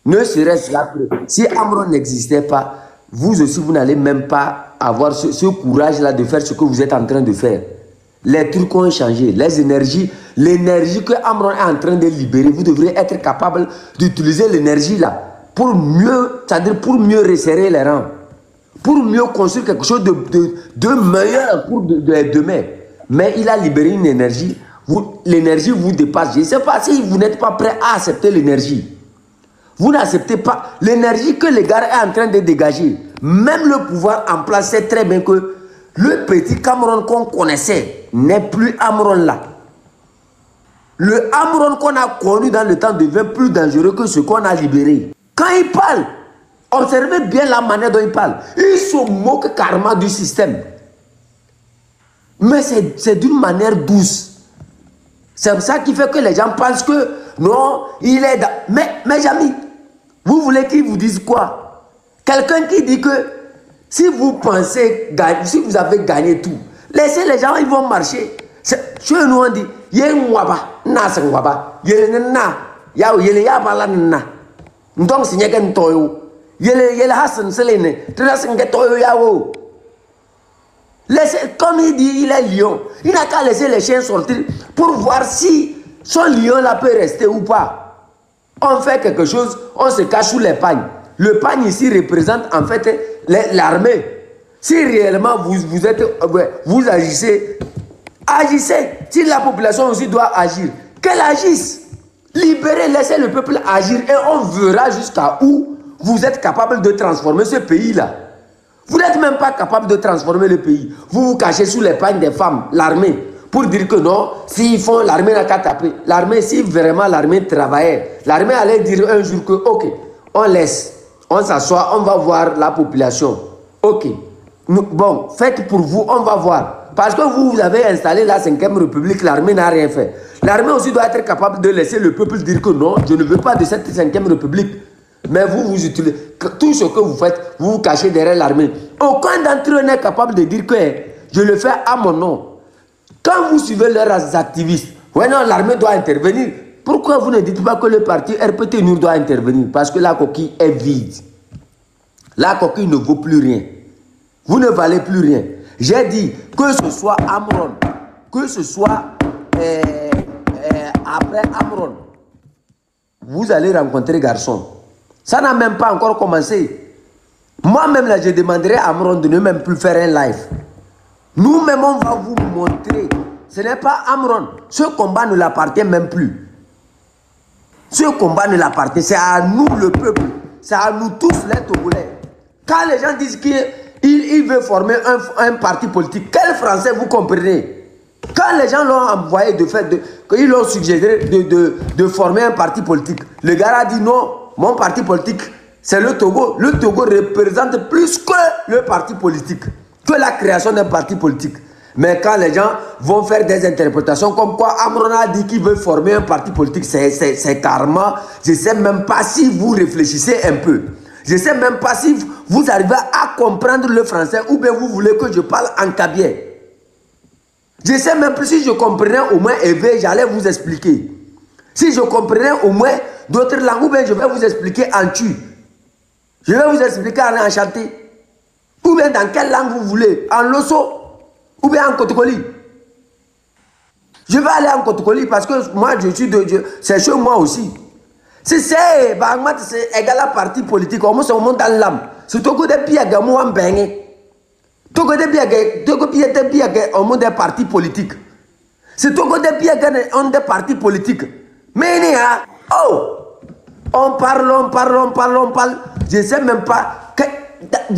Ne serait-ce là que si Amron n'existait pas, vous aussi, vous n'allez même pas avoir ce courage-là de faire ce que vous êtes en train de faire. Les trucs ont changé, les énergies, l'énergie que Amron est en train de libérer, vous devrez être capable d'utiliser l'énergie là pour mieux, c'est-à-dire pour mieux resserrer les rangs, pour mieux construire quelque chose de meilleur pour demain. Mais il a libéré une énergie, l'énergie vous dépasse. Je ne sais pas si vous n'êtes pas prêt à accepter l'énergie. Vous n'acceptez pas l'énergie que les gars est en train de dégager. Même le pouvoir en place sait très bien que le petit Cameroun qu'on connaissait n'est plus Cameroun là. Le Cameroun qu'on a connu dans le temps devient plus dangereux que ce qu'on a libéré. Quand il parle, observez bien la manière dont il parle. Il se moque carrément du système. Mais c'est d'une manière douce. C'est ça qui fait que les gens pensent que non, il est... Mais amis, vous voulez qu'ils vous disent quoi? Quelqu'un qui dit que si vous pensez, si vous avez gagné tout, laissez les gens, ils vont marcher. Chez nous, on dit, il y a un waba, nas un waba, il y a un na, il y a un na. Donc, c'est un toyo. Il y a Hassan Selene, un toyo yao. Comme il dit, il est lion. Il n'a qu'à laisser les chiens sortir pour voir si son lion là peut rester ou pas. On fait quelque chose, on se cache sous les pagnes. Le pagne ici représente en fait l'armée. Si réellement vous agissez, agissez. Si la population aussi doit agir, qu'elle agisse. Libérez, laissez le peuple agir et on verra jusqu'à où vous êtes capable de transformer ce pays-là. Vous n'êtes même pas capable de transformer le pays. Vous vous cachez sous les pagnes des femmes, l'armée, pour dire que non, s'ils font, l'armée n'a qu'à taper. L'armée, si vraiment l'armée travaillait, l'armée allait dire un jour que, ok, on laisse, on s'assoit, on va voir la population. Ok, bon, faites pour vous, on va voir. Parce que vous avez installé la 5e République, l'armée n'a rien fait. L'armée aussi doit être capable de laisser le peuple dire que non, je ne veux pas de cette 5e République. Mais vous utilisez, tout ce que vous faites, vous vous cachez derrière l'armée. Aucun d'entre eux n'est capable de dire que je le fais à mon nom. Quand vous suivez leurs activistes, ouais non, l'armée doit intervenir. Pourquoi vous ne dites pas que le parti RPT nous doit intervenir? Parce que la coquille est vide. La coquille ne vaut plus rien. Vous ne valez plus rien. J'ai dit que ce soit Amron, que ce soit après Amron, vous allez rencontrer garçon. Ça n'a même pas encore commencé. Moi-même, là, je demanderai à Amron de ne même plus faire un live. Nous-mêmes, on va vous montrer. Ce n'est pas Amron. Ce combat ne l'appartient même plus. Ce combat ne l'appartient. C'est à nous, le peuple. C'est à nous tous, les Togolais. Quand les gens disent qu'il veut former un parti politique, quel français vous comprenez? Quand les gens l'ont envoyé ils l'ont suggéré de former un parti politique, le gars a dit non, mon parti politique, c'est le Togo. Le Togo représente plus que le parti politique, que la création d'un parti politique. Mais quand les gens vont faire des interprétations comme quoi Amron a dit qu'il veut former un parti politique, c'est carrément, je ne sais même pas si vous réfléchissez un peu. Je ne sais même pas si vous arrivez à comprendre le français ou bien vous voulez que je parle en kabien. Je ne sais même plus si je comprenais au moins EV, j'allais vous expliquer. Si je comprenais au moins d'autres langues, ou bien je vais vous expliquer en tu. Je vais vous expliquer en enchanté. Ou bien dans quelle langue vous voulez. En loso. Ou bien en Kotokoli. Je vais aller en Kotokoli parce que moi je suis c'est chez moi aussi. Si c'est égal à parti politique, on monte dans l'âme. C'est tout que des pieds que moi m'baigne. Tout que des pieds que on monte des partis politiques. C'est tout que des pieds que on des partis politiques. Mais il y a, oh, on parle. Je ne sais même pas que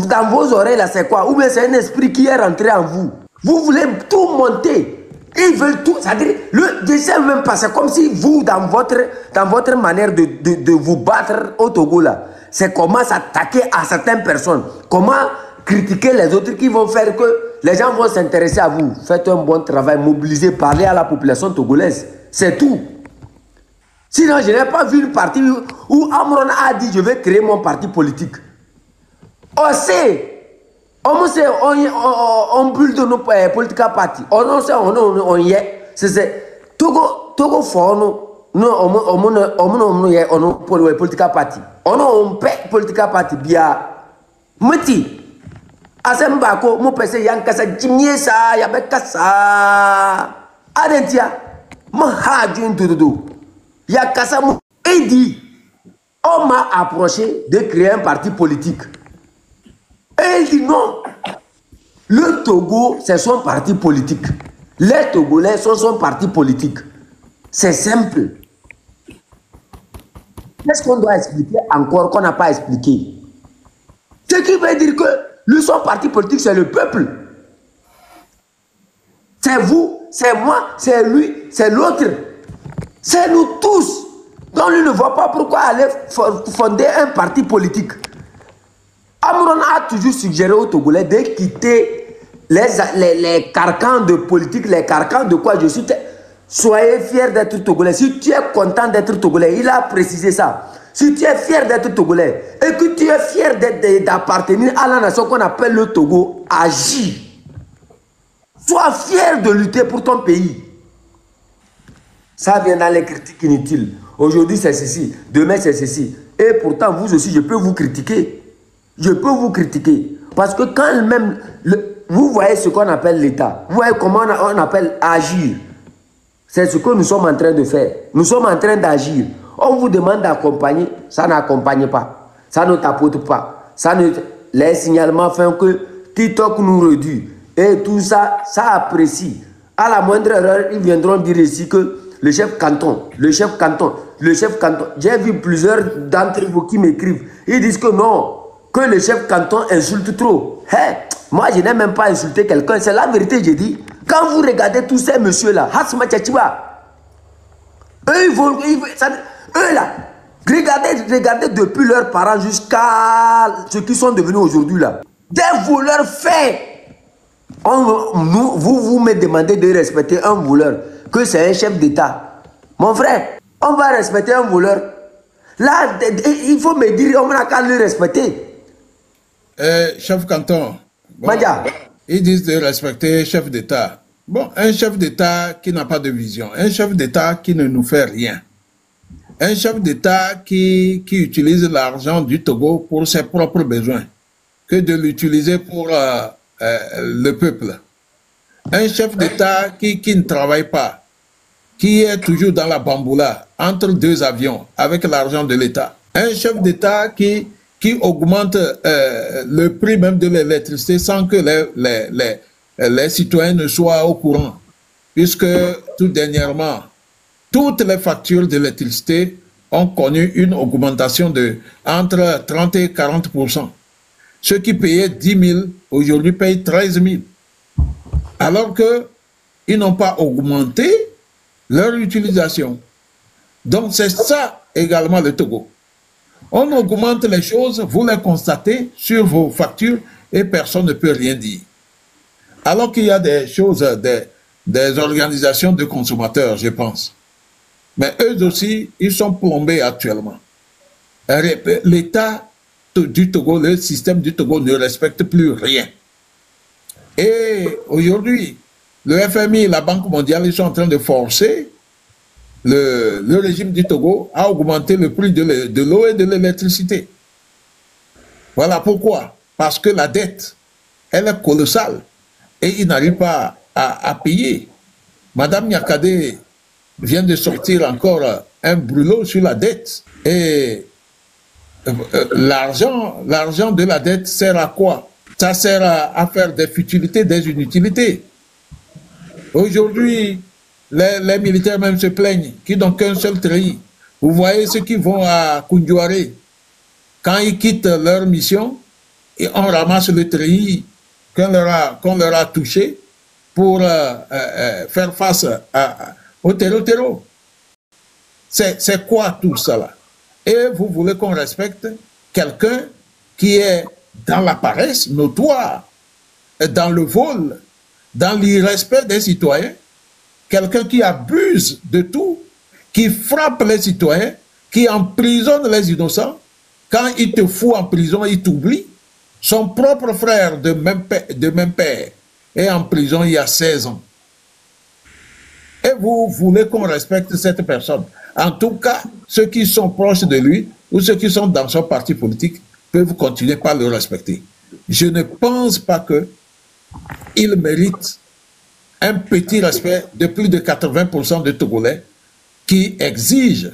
dans vos oreilles là c'est quoi. Ou bien c'est un esprit qui est rentré en vous. Vous voulez tout monter. Ils veulent tout. C'est-à-dire, je ne sais même pas. C'est comme si vous, dans votre manière de vous battre au Togo là, c'est comment s'attaquer à certaines personnes. Comment critiquer les autres qui vont faire que les gens vont s'intéresser à vous. Faites un bon travail, mobilisez, parlez à la population togolaise. C'est tout. Sinon, je n'ai pas vu une partie où Amron a dit je vais créer mon parti politique. On sait. On bulle de nos politiques partis. On y est. C'est Togo fort, on politique parti. On paie politique parti bien. Meti. Asembako, mon PC yankasa jimiesa yabekasa. Adentia. Mahajun dodo. Yakasa mou. Et dit, on m'a approché de créer un parti politique. Et il dit non. Le Togo, c'est son parti politique. Les Togolais sont son parti politique. C'est simple. Qu'est-ce qu'on doit expliquer encore qu'on n'a pas expliqué? Ce qui veut dire que lui, son parti politique, c'est le peuple. C'est vous, c'est moi, c'est lui, c'est l'autre. C'est nous tous. Donc lui ne voit pas pourquoi aller fonder un parti politique. Amron a toujours suggéré aux Togolais de quitter les carcans de politique, les carcans de quoi je suis. Soyez fiers d'être Togolais. Si tu es content d'être Togolais, il a précisé ça. Si tu es fier d'être Togolais et que tu es fier d'appartenir à la nation qu'on appelle le Togo, agis. Sois fier de lutter pour ton pays. Ça vient dans les critiques inutiles. Aujourd'hui c'est ceci, demain c'est ceci. Et pourtant vous aussi je peux vous critiquer. Je peux vous critiquer. Parce que quand même, vous voyez ce qu'on appelle l'État. Vous voyez comment on appelle agir. C'est ce que nous sommes en train de faire. Nous sommes en train d'agir. On vous demande d'accompagner, ça n'accompagne pas. Ça ne tapote pas. Ça ne... Les signalements font que TikTok nous réduit. Et tout ça, ça apprécie. À la moindre erreur, ils viendront dire ici que le chef canton, j'ai vu plusieurs d'entre vous qui m'écrivent. Ils disent que non, que le chef canton insulte trop. Hey, moi, je n'ai même pas insulté quelqu'un. C'est la vérité, j'ai dit. Quand vous regardez tous ces messieurs-là, Hasma Tchatchiba, eux là, regardez depuis leurs parents jusqu'à ceux qui sont devenus aujourd'hui là. Des voleurs faits. Vous me demandez de respecter un voleur, que c'est un chef d'État. Mon frère, on va respecter un voleur. Là, il faut me dire, on n'a qu'à le respecter. Chef canton, bon, ils disent de respecter chef d'État. Bon, un chef d'État qui n'a pas de vision, un chef d'État qui ne nous fait rien, un chef d'État qui utilise l'argent du Togo pour ses propres besoins, que de l'utiliser pour le peuple. Un chef d'État qui ne travaille pas, qui est toujours dans la bamboula, entre deux avions, avec l'argent de l'État. Un chef d'État qui augmente le prix même de l'électricité sans que les citoyens ne soient au courant. Puisque tout dernièrement, toutes les factures d'électricité ont connu une augmentation de entre 30 et 40%. Ceux qui payaient 10 000, aujourd'hui payent 13 000. Alors qu'ils n'ont pas augmenté leur utilisation. Donc c'est ça également le Togo. On augmente les choses, vous les constatez sur vos factures et personne ne peut rien dire. Alors qu'il y a des choses, des organisations de consommateurs, je pense. Mais eux aussi, ils sont plombés actuellement. L'État du Togo, le système du Togo ne respecte plus rien. Et aujourd'hui, le FMI, la Banque mondiale, ils sont en train de forcer le régime du Togo à augmenter le prix de l'eau et de l'électricité. Voilà pourquoi. Parce que la dette, elle est colossale et ils n'arrivent pas à payer. Madame Nyakade vient de sortir encore un brûlot sur la dette. Et l'argent de la dette sert à quoi? Ça sert à faire des futilités, des inutilités. Aujourd'hui, les militaires même se plaignent qu'ils n'ont qu'un seul treillis. Vous voyez ceux qui vont à Koundouaré, quand ils quittent leur mission, et on ramasse le treillis qu'on leur a touché pour faire face au terreau. C'est quoi tout ça là? Et vous voulez qu'on respecte quelqu'un qui est dans la paresse notoire, dans le vol, dans l'irrespect des citoyens, quelqu'un qui abuse de tout, qui frappe les citoyens, qui emprisonne les innocents. Quand il te fout en prison, il t'oublie. Son propre frère de même père est en prison il y a 16 ans. Et vous voulez qu'on respecte cette personne. En tout cas, ceux qui sont proches de lui ou ceux qui sont dans son parti politique peuvent continuer par le respecter. Je ne pense pas qu'il mérite un petit respect de plus de 80% de Togolais qui exigent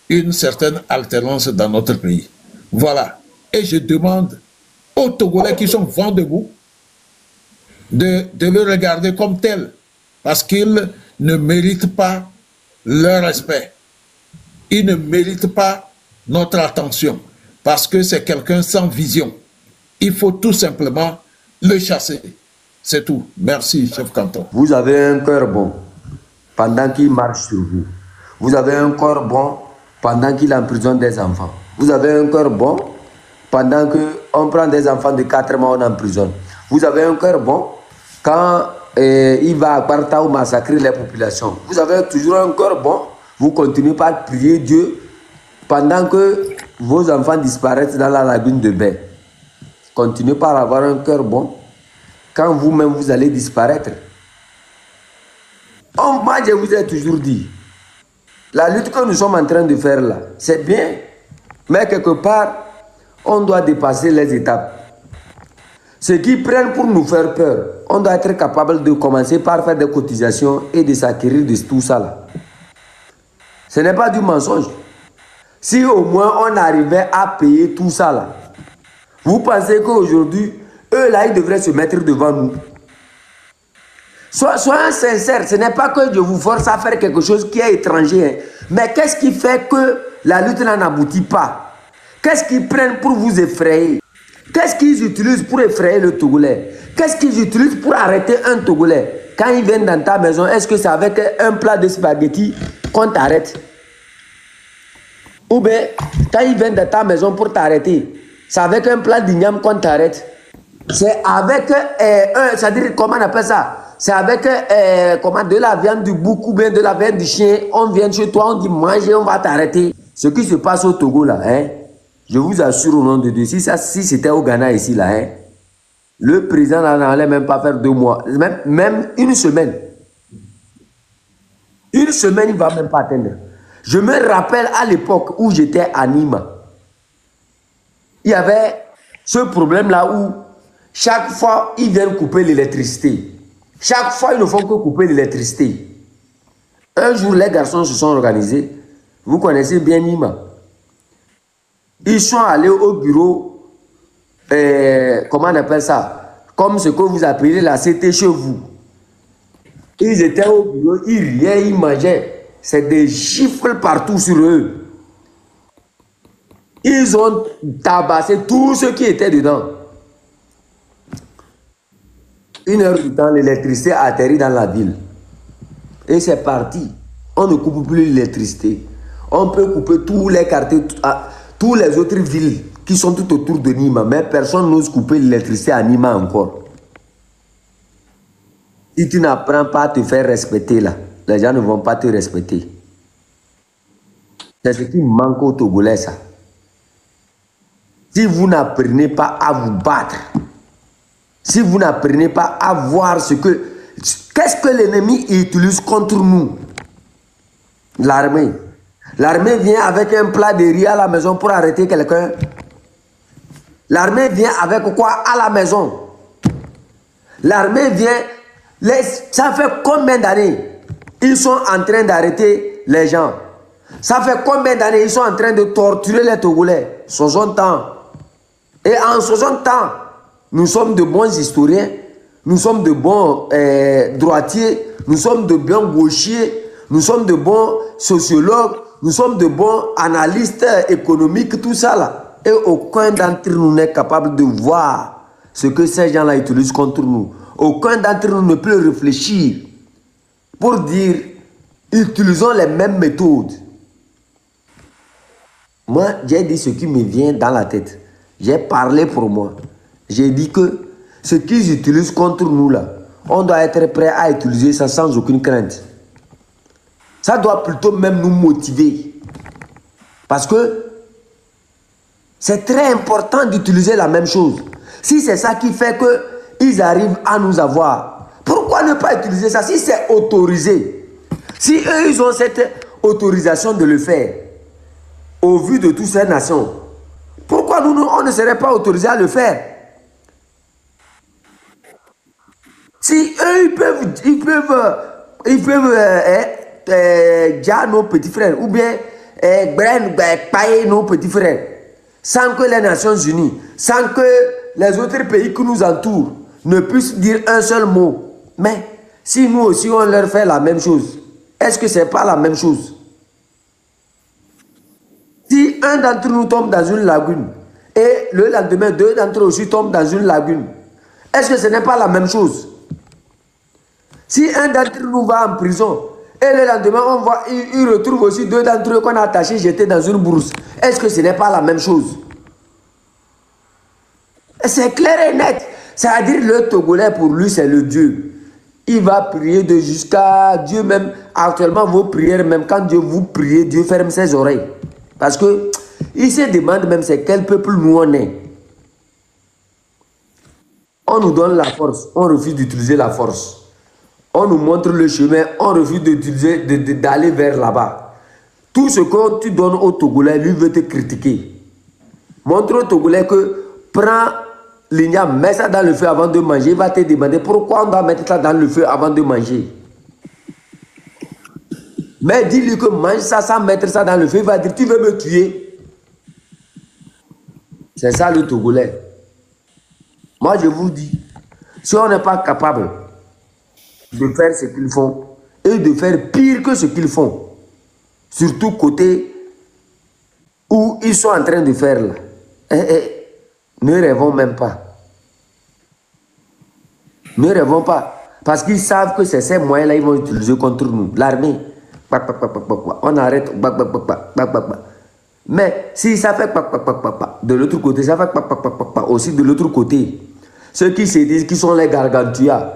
une certaine alternance dans notre pays. Voilà. Et je demande aux Togolais qui sont vent debout de le regarder comme tel, parce qu'ils ne méritent pas leur respect. Ils ne méritent pas notre attention parce que c'est quelqu'un sans vision. Il faut tout simplement le chasser. C'est tout. Merci, chef canton. Vous avez un cœur bon pendant qu'il marche sur vous. Vous avez un cœur bon pendant qu'il emprisonne des enfants. Vous avez un cœur bon pendant qu'on prend des enfants de 4 mois, on emprisonne. Vous avez un cœur bon quand il va à Barta ou massacrer les populations. Vous avez toujours un cœur bon. Vous continuez par prier Dieu pendant que vos enfants disparaissent dans la lagune de baie. Continuez par avoir un cœur bon quand vous-même vous allez disparaître. Moi, je vous ai toujours dit, la lutte que nous sommes en train de faire là, c'est bien, mais quelque part, on doit dépasser les étapes. Ceux qui prennent pour nous faire peur, on doit être capable de commencer par faire des cotisations et de s'acquérir de tout ça là. Ce n'est pas du mensonge. Si au moins on arrivait à payer tout ça là, vous pensez qu'aujourd'hui, eux là, ils devraient se mettre devant nous? Soyez sincères, ce n'est pas que je vous force à faire quelque chose qui est étranger. Hein. Mais qu'est-ce qui fait que la lutte n'aboutit pas? Qu'est-ce qu'ils prennent pour vous effrayer? Qu'est-ce qu'ils utilisent pour effrayer le Togolais? Qu'est-ce qu'ils utilisent pour arrêter un Togolais? Quand ils viennent dans ta maison, est-ce que c'est avec un plat de spaghettis qu'on t'arrête? Ou bien, quand ils viennent dans ta maison pour t'arrêter, c'est avec un plat d'igname qu'on t'arrête? C'est avec, c'est-à-dire, comment on appelle ça? C'est avec de la viande du bouc ou bien de la viande du chien. On vient chez toi, on dit manger, on va t'arrêter. Ce qui se passe au Togo là, hein, je vous assure au nom de Dieu, si c'était au Ghana ici là, hein, le président n'allait même pas faire 2 mois, même une semaine. Une semaine, il ne va même pas atteindre. Je me rappelle à l'époque où j'étais à Nima. Il y avait ce problème là où chaque fois, ils viennent couper l'électricité. Chaque fois, ils ne font que couper l'électricité. Un jour, les garçons se sont organisés. Vous connaissez bien Nima. Ils sont allés au bureau, comment on appelle ça? Comme ce que vous appelez la CT chez vous. Ils étaient au bureau, ils riaient, ils mangeaient. C'est des gifles partout sur eux. Ils ont tabassé tous ceux qui étaient dedans. 1 heure du temps, l'électricité a atterri dans la ville. Et c'est parti. On ne coupe plus l'électricité. On peut couper tous les quartiers, tous les autres villes qui sont tout autour de Nima. Mais personne n'ose couper l'électricité à Nima encore. Si tu n'apprends pas à te faire respecter là, les gens ne vont pas te respecter. C'est ce qui manque au Togolais, ça. Si vous n'apprenez pas à vous battre, si vous n'apprenez pas à voir qu'est-ce que l'ennemi utilise contre nous? L'armée. L'armée vient avec un plat de riz à la maison pour arrêter quelqu'un. L'armée vient avec quoi à la maison? L'armée vient... Ça fait combien d'années ils sont en train d'arrêter les gens? Ça fait combien d'années ils sont en train de torturer les Togolais? 60 ans. Et en 60 ans, nous sommes de bons historiens, nous sommes de bons droitiers, nous sommes de bons gauchers, nous sommes de bons sociologues, nous sommes de bons analystes économiques, tout ça là. Et aucun d'entre nous n'est capable de voir ce que ces gens-là utilisent contre nous. Aucun d'entre nous ne peut réfléchir pour dire, utilisons les mêmes méthodes. Moi, j'ai dit ce qui me vient dans la tête. J'ai parlé pour moi. J'ai dit que ce qu'ils utilisent contre nous là, on doit être prêt à utiliser ça sans aucune crainte. Ça doit plutôt même nous motiver. Parce que c'est très important d'utiliser la même chose. Si c'est ça qui fait qu'ils arrivent à nous avoir, pourquoi ne pas utiliser ça si c'est autorisé? Si eux, ils ont cette autorisation de le faire, au vu de toutes ces nations, pourquoi nous, on ne serait pas autorisés à le faire? Si eux, ils peuvent dire nos petits frères, ou bien payer nos petits frères, sans que les Nations Unies, sans que les autres pays qui nous entourent ne puissent dire un seul mot. Mais si nous aussi on leur fait la même chose, est-ce que ce n'est pas la même chose? Si un d'entre nous tombe dans une lagune, et le lendemain, deux d'entre eux aussi tombent dans une lagune, est-ce que ce n'est pas la même chose? Si un d'entre nous va en prison, et le lendemain, on voit, il retrouve aussi deux d'entre eux qu'on a attachés, jetés dans une brousse, est-ce que ce n'est pas la même chose? C'est clair et net. C'est-à-dire le Togolais, pour lui, c'est le Dieu. Il va prier jusqu'à Dieu même. Actuellement, vos prières, même quand Dieu vous prie, Dieu ferme ses oreilles. Parce que il se demande même c'est quel peuple nous on est. On nous donne la force, on refuse d'utiliser la force. On nous montre le chemin, on refuse d'aller vers là-bas. Tout ce que tu donnes au Togolais, lui veut te critiquer. Montre au Togolais que prends l'igname, mets ça dans le feu avant de manger. Il va te demander pourquoi on doit mettre ça dans le feu avant de manger. Mais dis-lui que mange ça sans mettre ça dans le feu. Il va dire tu veux me tuer. C'est ça le Togolais. Moi je vous dis, si on n'est pas capable de faire ce qu'ils font et de faire pire que ce qu'ils font, surtout côté où ils sont en train de faire là, ne rêvons même pas. Ne rêvons pas. Parce qu'ils savent que c'est ces moyens-là qu'ils vont utiliser contre nous. L'armée, on arrête. Mais si ça fait de l'autre côté, ça fait aussi de l'autre côté. Ceux qui se disent qu'ils sont les gargantuas,